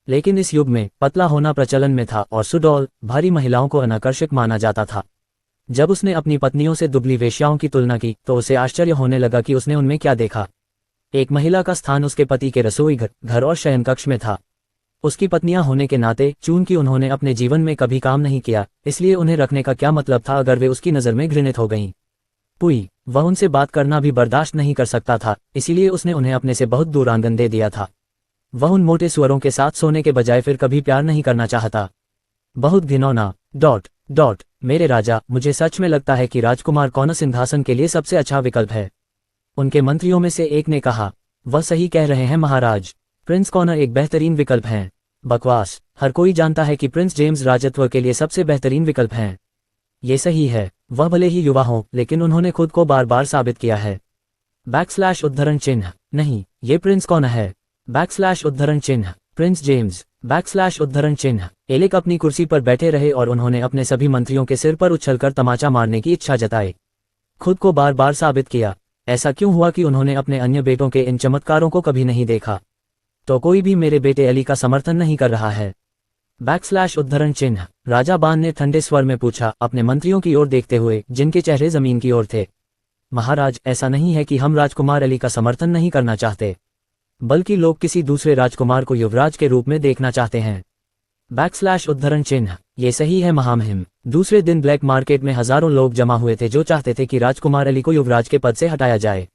लेकिन इस युग में पतला होना प्रचलन में था और सुडौल भारी महिलाओं को अनाकर्षक माना जाता था। जब उसने अपनी पत्नियों से दुबली वेश्याओं की तुलना की तो उसे आश्चर्य होने लगा कि उसने उनमें क्या देखा। एक महिला का स्थान उसके पति के रसोई घर और शयन कक्ष में था। उसकी पत्नियां होने के नाते, चूंकि उन्होंने अपने जीवन में कभी काम नहीं किया, इसलिए उन्हें रखने का क्या मतलब था अगर वे उसकी नज़र में घृणित हो गईं। पुई, वह उनसे बात करना भी बर्दाश्त नहीं कर सकता था, इसीलिए उसने उन्हें अपने से बहुत दूर आंगन दे दिया था। वह उन मोटे सुअरों के साथ सोने के बजाय फिर कभी प्यार नहीं करना चाहता। बहुत घिनौना। मेरे राजा, मुझे सच में लगता है कि राजकुमार कौन सिंहासन के लिए सबसे अच्छा विकल्प है। उनके मंत्रियों में से एक ने कहा। वह सही कह रहे हैं महाराज, प्रिंस कॉर्नर एक बेहतरीन विकल्प हैं। बकवास, हर कोई जानता है कि प्रिंस जेम्स राजत्व के लिए सबसे बेहतरीन विकल्प हैं। ये सही है, वह भले ही युवा हों लेकिन उन्होंने खुद को बार बार साबित किया है। बैकस्लैश ! नहीं, ये प्रिंस कौन है? Backslash! Prince James! Backslash! Alec अपनी कुर्सी पर बैठे रहे और उन्होंने अपने सभी मंत्रियों के सिर पर उछलकर तमाचा मारने की इच्छा जताई। खुद को बार बार साबित किया। ऐसा क्यों हुआ कि उन्होंने अपने अन्य बेटों के इन चमत्कारों को कभी नहीं देखा? तो कोई भी मेरे बेटे अली का समर्थन नहीं कर रहा है। बैकस्लैश! राजा बान ने ठंडे स्वर में पूछा, अपने मंत्रियों की ओर देखते हुए जिनके चेहरे जमीन की ओर थे। महाराज, ऐसा नहीं है कि हम राजकुमार अली का समर्थन नहीं करना चाहते, बल्कि लोग किसी दूसरे राजकुमार को युवराज के रूप में देखना चाहते हैं। बैकस्लैश! ये सही है महामहिम। दूसरे दिन ब्लैक मार्केट में हजारों लोग जमा हुए थे जो चाहते थे कि राजकुमार अली को युवराज के पद से हटाया जाए।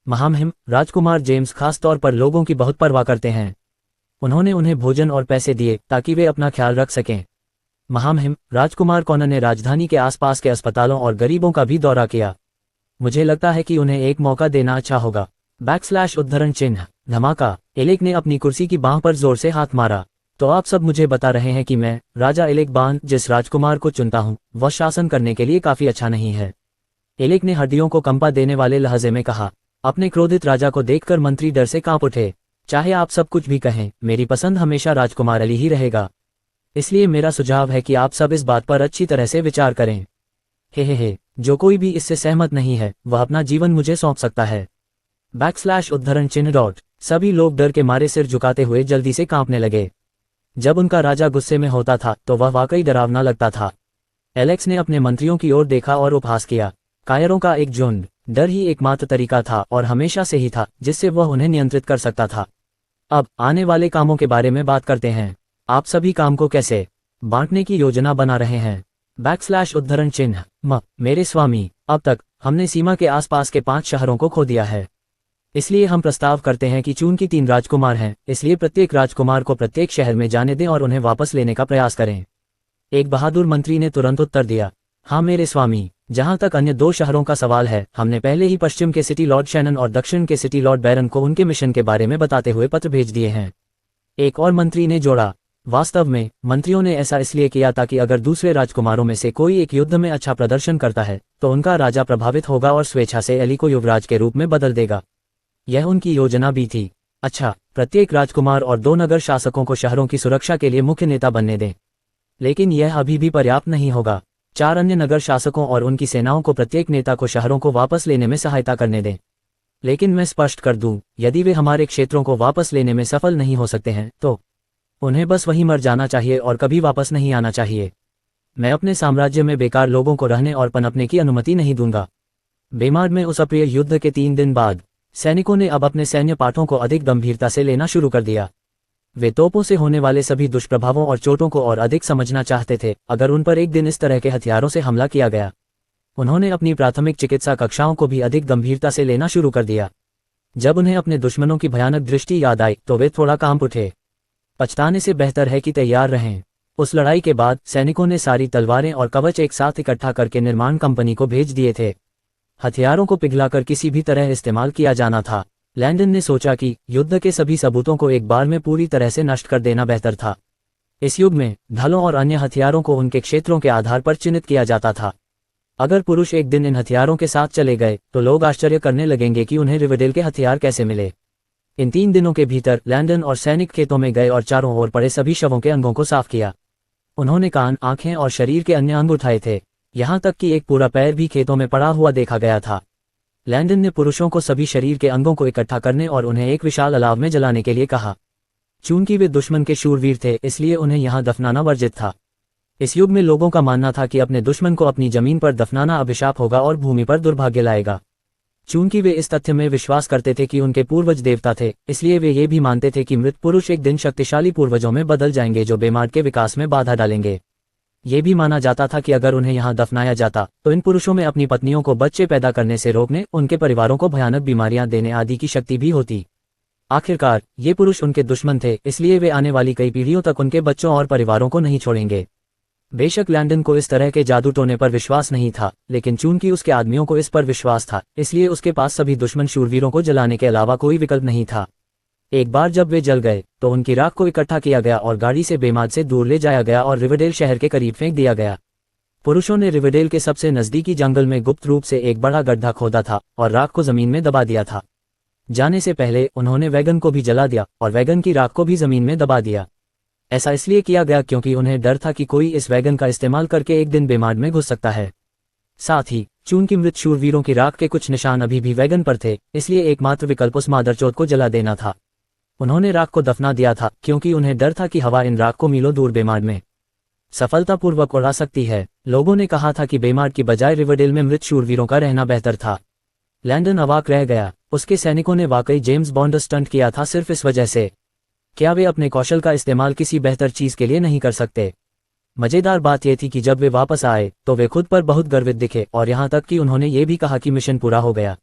महामहिम, राजकुमार जेम्स खास तौर पर लोगों की बहुत परवाह करते हैं। उन्होंने उन्हें भोजन और पैसे दिए ताकि वे अपना ख्याल रख सकें। महामहिम, राजकुमार कॉर्नर ने राजधानी के आसपास के अस्पतालों और गरीबों का भी दौरा किया। मुझे लगता है कि उन्हें एक मौका देना अच्छा होगा। बैकस्लैश! धमाका! एलेक ने अपनी कुर्सी की बांह पर जोर से हाथ मारा। तो आप सब मुझे बता रहे हैं कि मैं, राजा एलेक बान, जिस राजकुमार को चुनता हूं, वह शासन करने के लिए काफी अच्छा नहीं है। एलेक ने हड्डियों को कंपा देने वाले लहजे में कहा। अपने क्रोधित राजा को देखकर मंत्री डर से कांप उठे। चाहे आप सब कुछ भी कहें, मेरी पसंद हमेशा राजकुमार अली ही रहेगा। इसलिए मेरा सुझाव है कि आप सब इस बात पर अच्छी तरह से विचार करें। हे, जो कोई भी इससे सहमत नहीं है वह अपना जीवन मुझे सौंप सकता है। बैकस्लैश! सभी लोग डर के मारे सिर झुकाते हुए जल्दी से कांपने लगे। जब उनका राजा गुस्से में होता था तो वह वाकई डरावना लगता था। एलेक्स ने अपने मंत्रियों की ओर देखा और उपहास किया। कायरों का एक झुंड। डर ही एकमात्र तरीका था और हमेशा से ही था जिससे वह उन्हें नियंत्रित कर सकता था। अब आने वाले कामों के बारे में बात करते हैं। आप सभी काम को कैसे बांटने की योजना बना रहे हैं? बैकस्लैश! मेरे स्वामी, अब तक हमने सीमा के आसपास के 5 शहरों को खो दिया है। इसलिए हम प्रस्ताव करते हैं कि चूंकि 3 राजकुमार हैं, इसलिए प्रत्येक राजकुमार को प्रत्येक शहर में जाने दें और उन्हें वापस लेने का प्रयास करें। एक बहादुर मंत्री ने तुरंत उत्तर दिया। हाँ मेरे स्वामी, जहां तक अन्य 2 शहरों का सवाल है, हमने पहले ही पश्चिम के सिटी लॉर्ड शैनन और दक्षिण के सिटी लॉर्ड बैरन को उनके मिशन के बारे में बताते हुए पत्र भेज दिए हैं। एक और मंत्री ने जोड़ा। वास्तव में मंत्रियों ने ऐसा इसलिए किया ताकि अगर दूसरे राजकुमारों में से कोई एक युद्ध में अच्छा प्रदर्शन करता है तो उनका राजा प्रभावित होगा और स्वेच्छा से अली को युवराज के रूप में बदल देगा। यह उनकी योजना भी थी। अच्छा, प्रत्येक राजकुमार और 2 नगर शासकों को शहरों की सुरक्षा के लिए मुख्य नेता बनने दें। लेकिन यह अभी भी पर्याप्त नहीं होगा। 4 अन्य नगर शासकों और उनकी सेनाओं को प्रत्येक नेता को शहरों को वापस लेने में सहायता करने दें। लेकिन मैं स्पष्ट कर दूं, यदि वे हमारे क्षेत्रों को वापस लेने में सफल नहीं हो सकते हैं तो उन्हें बस वहीं मर जाना चाहिए और कभी वापस नहीं आना चाहिए। मैं अपने साम्राज्य में बेकार लोगों को रहने और पनपने की अनुमति नहीं दूंगा। बेमार में उस अप्रिय युद्ध के 3 दिन बाद सैनिकों ने अब अपने सैन्य पाठों को अधिक गंभीरता से लेना शुरू कर दिया। वे तोपों से होने वाले सभी दुष्प्रभावों और चोटों को और अधिक समझना चाहते थे अगर उन पर एक दिन इस तरह के हथियारों से हमला किया गया। उन्होंने अपनी प्राथमिक चिकित्सा कक्षाओं को भी अधिक गंभीरता से लेना शुरू कर दिया। जब उन्हें अपने दुश्मनों की भयानक दृष्टि याद आई तो वे थोड़ा कांप उठे। पछताने से बेहतर है कि तैयार रहें। उस लड़ाई के बाद सैनिकों ने सारी तलवारें और कवच एक साथ इकट्ठा करके निर्माण कंपनी को भेज दिए थे। हथियारों को पिघलाकर किसी भी तरह इस्तेमाल किया जाना था। लैंडन ने सोचा कि युद्ध के सभी सबूतों को एक बार में पूरी तरह से नष्ट कर देना बेहतर था। इस युग में ढालों और अन्य हथियारों को उनके क्षेत्रों के आधार पर चिन्हित किया जाता था। अगर पुरुष एक दिन इन हथियारों के साथ चले गए तो लोग आश्चर्य करने लगेंगे कि उन्हें रिवरडेल के हथियार कैसे मिले। इन 3 दिनों के भीतर लैंडन और सैनिक खेतों में गए और चारों ओर पड़े सभी शवों के अंगों को साफ किया। उन्होंने कान, आंखें और शरीर के अन्य अंग उठाए थे, यहाँ तक कि एक पूरा पैर भी खेतों में पड़ा हुआ देखा गया था। लैंडन ने पुरुषों को सभी शरीर के अंगों को इकट्ठा करने और उन्हें एक विशाल अलाव में जलाने के लिए कहा। चूंकि वे दुश्मन के शूरवीर थे इसलिए उन्हें यहाँ दफनाना वर्जित था। इस युग में लोगों का मानना था कि अपने दुश्मन को अपनी जमीन पर दफनाना अभिशाप होगा और भूमि पर दुर्भाग्य लाएगा। चूंकि वे इस तथ्य में विश्वास करते थे कि उनके पूर्वज देवता थे, इसलिए वे ये भी मानते थे कि मृत पुरुष एक दिन शक्तिशाली पूर्वजों में बदल जाएंगे जो बेमार के विकास में बाधा डालेंगे। ये भी माना जाता था कि अगर उन्हें यहाँ दफनाया जाता तो इन पुरुषों में अपनी पत्नियों को बच्चे पैदा करने से रोकने, उनके परिवारों को भयानक बीमारियां देने आदि की शक्ति भी होती। आखिरकार ये पुरुष उनके दुश्मन थे, इसलिए वे आने वाली कई पीढ़ियों तक उनके बच्चों और परिवारों को नहीं छोड़ेंगे। बेशक लैंडन को इस तरह के जादू टोने पर विश्वास नहीं था, लेकिन चूंकि उसके आदमियों को इस पर विश्वास था, इसलिए उसके पास सभी दुश्मन शूरवीरों को जलाने के अलावा कोई विकल्प नहीं था। एक बार जब वे जल गए तो उनकी राख को इकट्ठा किया गया और गाड़ी से बेमाद से दूर ले जाया गया और रिवरडेल शहर के करीब फेंक दिया गया। पुरुषों ने रिवरडेल के सबसे नजदीकी जंगल में गुप्त रूप से एक बड़ा गड्ढा खोदा था और राख को जमीन में दबा दिया था। जाने से पहले उन्होंने वैगन को भी जला दिया और वैगन की राख को भी जमीन में दबा दिया। ऐसा इसलिए किया गया क्योंकि उन्हें डर था कि कोई इस वैगन का इस्तेमाल करके एक दिन बेमाड में घुस सकता है। साथ ही चूंकि मृत शूरवीरों की राख के कुछ निशान अभी भी वैगन पर थे, इसलिए एकमात्र विकल्प उस मादरचोद को जला देना था। उन्होंने राख को दफना दिया था क्योंकि उन्हें डर था कि हवा इन राख को मीलों दूर बेमाड में सफलतापूर्वक उड़ा सकती है। लोगों ने कहा था कि बेमाड की बजाय रिवरडेल में मृत शूरवीरों का रहना बेहतर था। लैंडन अवाक रह गया। उसके सैनिकों ने वाकई जेम्स बॉन्ड स्टंट किया था सिर्फ इस वजह से। क्या वे अपने कौशल का इस्तेमाल किसी बेहतर चीज के लिए नहीं कर सकते? मजेदार बात यह थी कि जब वे वापस आए तो वे खुद पर बहुत गर्वित दिखे और यहाँ तक कि उन्होंने ये भी कहा कि मिशन पूरा हो गया।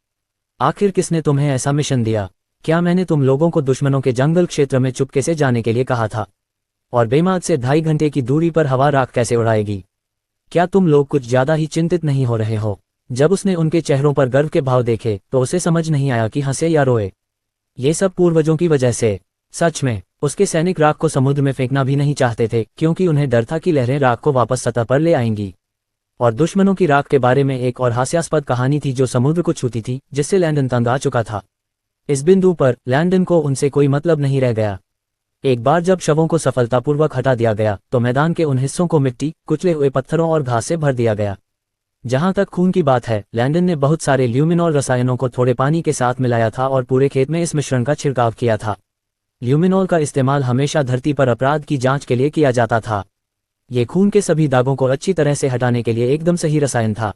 आखिर किसने तुम्हें ऐसा मिशन दिया? क्या मैंने तुम लोगों को दुश्मनों के जंगल क्षेत्र में चुपके से जाने के लिए कहा था? और बेमाद से 2.5 घंटे की दूरी पर हवा राख कैसे उड़ाएगी? क्या तुम लोग कुछ ज्यादा ही चिंतित नहीं हो रहे हो? जब उसने उनके चेहरों पर गर्व के भाव देखे तो उसे समझ नहीं आया कि हंसे या रोए। ये सब पूर्वजों की वजह से। सच में उसके सैनिक राख को समुद्र में फेंकना भी नहीं चाहते थे क्योंकि उन्हें डर था कि लहरें राख को वापस सतह पर ले आएंगी। और दुश्मनों की राख के बारे में एक और हास्यास्पद कहानी थी जो समुद्र को छूती थी, जिससे लैंडन तंग आ चुका था। इस बिंदु पर लैंडन को उनसे कोई मतलब नहीं रह गया। एक बार जब शवों को सफलतापूर्वक हटा दिया गया तो मैदान के उन हिस्सों को मिट्टी, कुचले हुए पत्थरों और घास से भर दिया गया। जहां तक खून की बात है, लैंडन ने बहुत सारे ल्यूमिनॉल रसायनों को थोड़े पानी के साथ मिलाया था और पूरे खेत में इस मिश्रण का छिड़काव किया था। ल्यूमिनॉल का इस्तेमाल हमेशा धरती पर अपराध की जांच के लिए किया जाता था। ये खून के सभी दागों को अच्छी तरह से हटाने के लिए एकदम सही रसायन था।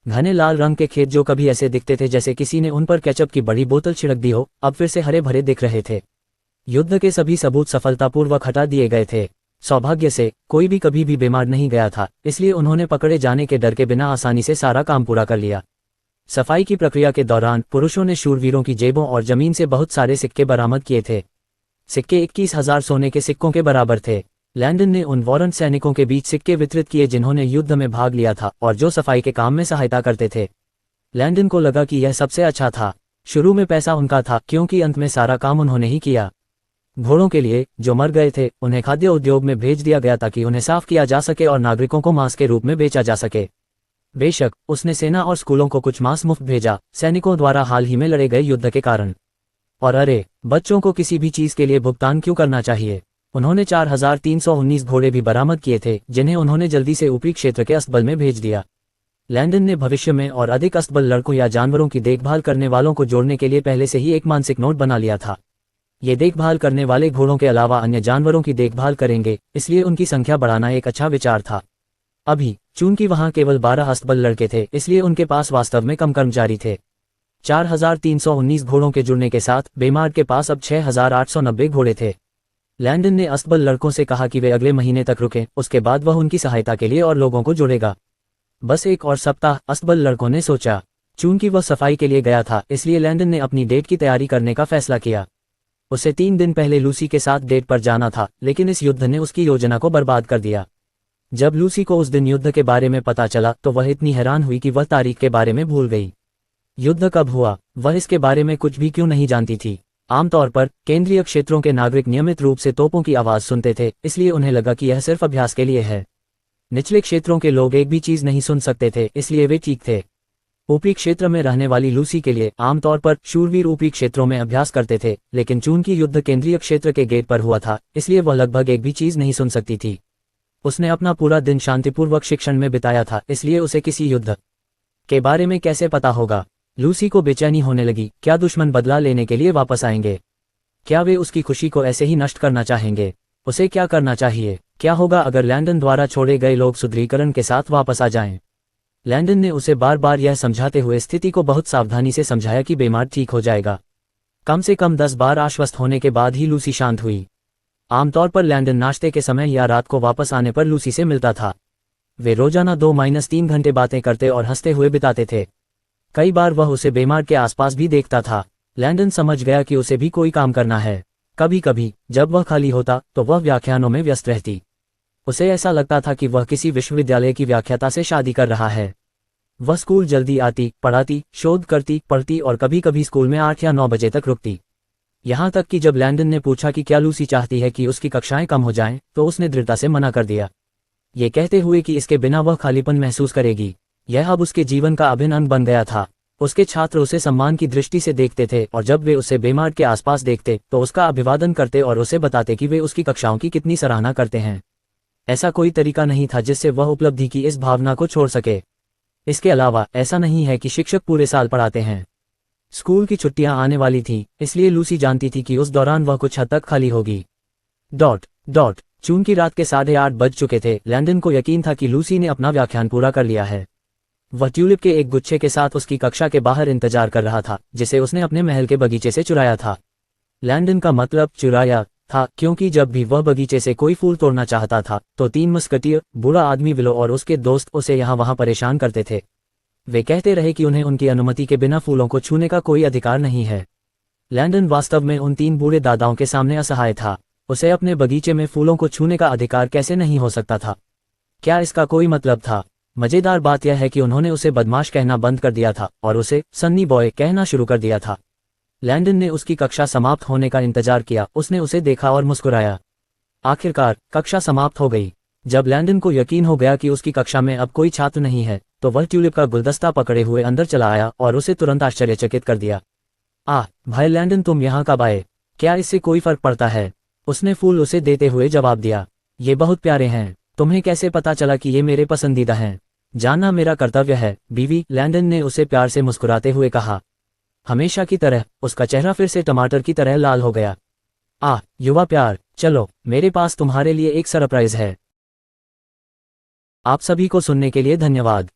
घने लाल रंग के खेत जो कभी ऐसे दिखते थे जैसे किसी ने उन पर केचप की बड़ी बोतल छिड़क दी हो, अब फिर से हरे भरे दिख रहे थे। युद्ध के सभी सबूत सफलतापूर्वक हटा दिए गए थे। सौभाग्य से कोई भी कभी भी बीमार नहीं गया था, इसलिए उन्होंने पकड़े जाने के डर के बिना आसानी से सारा काम पूरा कर लिया। सफाई की प्रक्रिया के दौरान पुरुषों ने शूरवीरों की जेबों और जमीन से बहुत सारे सिक्के बरामद किए थे। सिक्के 21,000 सोने के सिक्कों के बराबर थे। लैंडन ने उन वारंट सैनिकों के बीच सिक्के वितरित किए जिन्होंने युद्ध में भाग लिया था और जो सफाई के काम में सहायता करते थे। लैंडन को लगा कि यह सबसे अच्छा था। शुरू में पैसा उनका था क्योंकि अंत में सारा काम उन्होंने ही किया। घोड़ों के लिए जो मर गए थे उन्हें खाद्य उद्योग में भेज दिया गया ताकि उन्हें साफ किया जा सके और नागरिकों को मांस के रूप में बेचा जा सके। बेशक उसने सेना और स्कूलों को कुछ मांस मुफ्त भेजा, सैनिकों द्वारा हाल ही में लड़े गए युद्ध के कारण। और अरे, बच्चों को किसी भी चीज के लिए भुगतान क्यों करना चाहिए? उन्होंने 4319 घोड़े भी बरामद किए थे जिन्हें उन्होंने जल्दी से ऊपरी क्षेत्र के अस्तबल में भेज दिया। लैंडन ने भविष्य में और अधिक अस्तबल लड़कों या जानवरों की देखभाल करने वालों को जोड़ने के लिए पहले से ही एक मानसिक नोट बना लिया था। ये देखभाल करने वाले घोड़ों के अलावा अन्य जानवरों की देखभाल करेंगे, इसलिए उनकी संख्या बढ़ाना एक अच्छा विचार था। अभी चूंकि वहां केवल 12 अस्तबल लड़के थे, इसलिए उनके पास वास्तव में कम कर्मचारी थे। 4319 घोड़ों के जुड़ने के साथ बेमार के पास अब 6890 घोड़े थे। लैंडन ने अस्तबल लड़कों से कहा कि वे अगले महीने तक रुकें, उसके बाद वह उनकी सहायता के लिए और लोगों को जोड़ेगा। बस एक और सप्ताह, अस्तबल लड़कों ने सोचा। चूंकि वह सफाई के लिए गया था, इसलिए लैंडन ने अपनी डेट की तैयारी करने का फैसला किया। उसे 3 दिन पहले लूसी के साथ डेट पर जाना था, लेकिन इस युद्ध ने उसकी योजना को बर्बाद कर दिया। जब लूसी को उस दिन युद्ध के बारे में पता चला तो वह इतनी हैरान हुई कि वह तारीख के बारे में भूल गई। युद्ध कब हुआ, वह इसके बारे में कुछ भी क्यों नहीं जानती थी। आमतौर पर केंद्रीय क्षेत्रों के नागरिक नियमित रूप से तोपों की आवाज सुनते थे, इसलिए उन्हें लगा कि यह सिर्फ अभ्यास के लिए है। निचले क्षेत्रों के लोग एक भी चीज नहीं सुन सकते थे, इसलिए वे ठीक थे। ऊपरी क्षेत्र में रहने वाली लूसी के लिए आमतौर पर शूरवीर ऊपरी क्षेत्रों में अभ्यास करते थे, लेकिन चूंकि युद्ध केंद्रीय क्षेत्र के गेट पर हुआ था, इसलिए वह लगभग एक भी चीज नहीं सुन सकती थी। उसने अपना पूरा दिन शांतिपूर्वक शिक्षण में बिताया था, इसलिए उसे किसी युद्ध के बारे में कैसे पता होगा। लूसी को बेचैनी होने लगी। क्या दुश्मन बदला लेने के लिए वापस आएंगे? क्या वे उसकी खुशी को ऐसे ही नष्ट करना चाहेंगे? उसे क्या करना चाहिए? क्या होगा अगर लैंडन द्वारा छोड़े गए लोग सुदृढ़ीकरण के साथ वापस आ जाएं? लैंडन ने उसे बार बार यह समझाते हुए स्थिति को बहुत सावधानी से समझाया कि बेमार ठीक हो जाएगा। कम से कम 10 बार आश्वस्त होने के बाद ही लूसी शांत हुई। आमतौर पर लैंडन नाश्ते के समय या रात को वापस आने पर लूसी से मिलता था। वे रोजाना 2-3 घंटे बातें करते और हंसते हुए बिताते थे। कई बार वह उसे बेमार के आसपास भी देखता था। लैंडन समझ गया कि उसे भी कोई काम करना है। कभी कभी जब वह खाली होता तो वह व्याख्यानों में व्यस्त रहती। उसे ऐसा लगता था कि वह किसी विश्वविद्यालय की व्याख्याता से शादी कर रहा है। वह स्कूल जल्दी आती, पढ़ाती, शोध करती, पढ़ती और कभी कभी स्कूल में 8 या 9 बजे तक रुकती। यहाँ तक कि जब लैंडन ने पूछा कि क्या लूसी चाहती है कि उसकी कक्षाएं कम हो जाएं, तो उसने दृढ़ता से मना कर दिया, ये कहते हुए कि इसके बिना वह खालीपन महसूस करेगी। यह अब उसके जीवन का अभिन्न अंग बन गया था। उसके छात्र उसे सम्मान की दृष्टि से देखते थे और जब वे उसे बेमार्ट के आसपास देखते तो उसका अभिवादन करते और उसे बताते कि वे उसकी कक्षाओं की कितनी सराहना करते हैं। ऐसा कोई तरीका नहीं था जिससे वह उपलब्धि की इस भावना को छोड़ सके। इसके अलावा ऐसा नहीं है कि शिक्षक पूरे साल पढ़ाते हैं। स्कूल की छुट्टियां आने वाली थी, इसलिए लूसी जानती थी कि उस दौरान वह कुछ हद तक खाली होगी। चूंकि रात के 8:30 बज चुके थे, लैंडन को यकीन था कि लूसी ने अपना व्याख्यान पूरा कर लिया है। वह ट्यूलिप के एक गुच्छे के साथ उसकी कक्षा के बाहर इंतजार कर रहा था, जिसे उसने अपने महल के बगीचे से चुराया था। लैंडन का मतलब चुराया था, क्योंकि जब भी वह बगीचे से कोई फूल तोड़ना चाहता था तो 3 मस्कटियर, बूढ़ा आदमी विलो और उसके दोस्त उसे यहाँ वहाँ परेशान करते थे। वे कहते रहे कि उन्हें उनकी अनुमति के बिना फूलों को छूने का कोई अधिकार नहीं है। लैंडन वास्तव में उन 3 बूढ़े दादाओं के सामने असहाय था। उसे अपने बगीचे में फूलों को छूने का अधिकार कैसे नहीं हो सकता था? क्या इसका कोई मतलब था? मजेदार बात यह है कि उन्होंने उसे बदमाश कहना बंद कर दिया था और उसे सन्नी बॉय कहना शुरू कर दिया था। लैंडन ने उसकी कक्षा समाप्त होने का इंतजार किया। उसने उसे देखा और मुस्कुराया। आखिरकार कक्षा समाप्त हो गई। जब लैंडन को यकीन हो गया कि उसकी कक्षा में अब कोई छात्र नहीं है, तो वह ट्यूलिप का गुलदस्ता पकड़े हुए अंदर चला आया और उसे तुरंत आश्चर्यचकित कर दिया। भाई लैंडन, तुम यहाँ कब आए? क्या इससे कोई फर्क पड़ता है? उसने फूल उसे देते हुए जवाब दिया। ये बहुत प्यारे हैं। तुम्हें कैसे पता चला कि ये मेरे पसंदीदा हैं? जानना मेरा कर्तव्य है, बीवी, लैंडन ने उसे प्यार से मुस्कुराते हुए कहा। हमेशा की तरह उसका चेहरा फिर से टमाटर की तरह लाल हो गया। युवा प्यार, चलो, मेरे पास तुम्हारे लिए एक सरप्राइज है। आप सभी को सुनने के लिए धन्यवाद।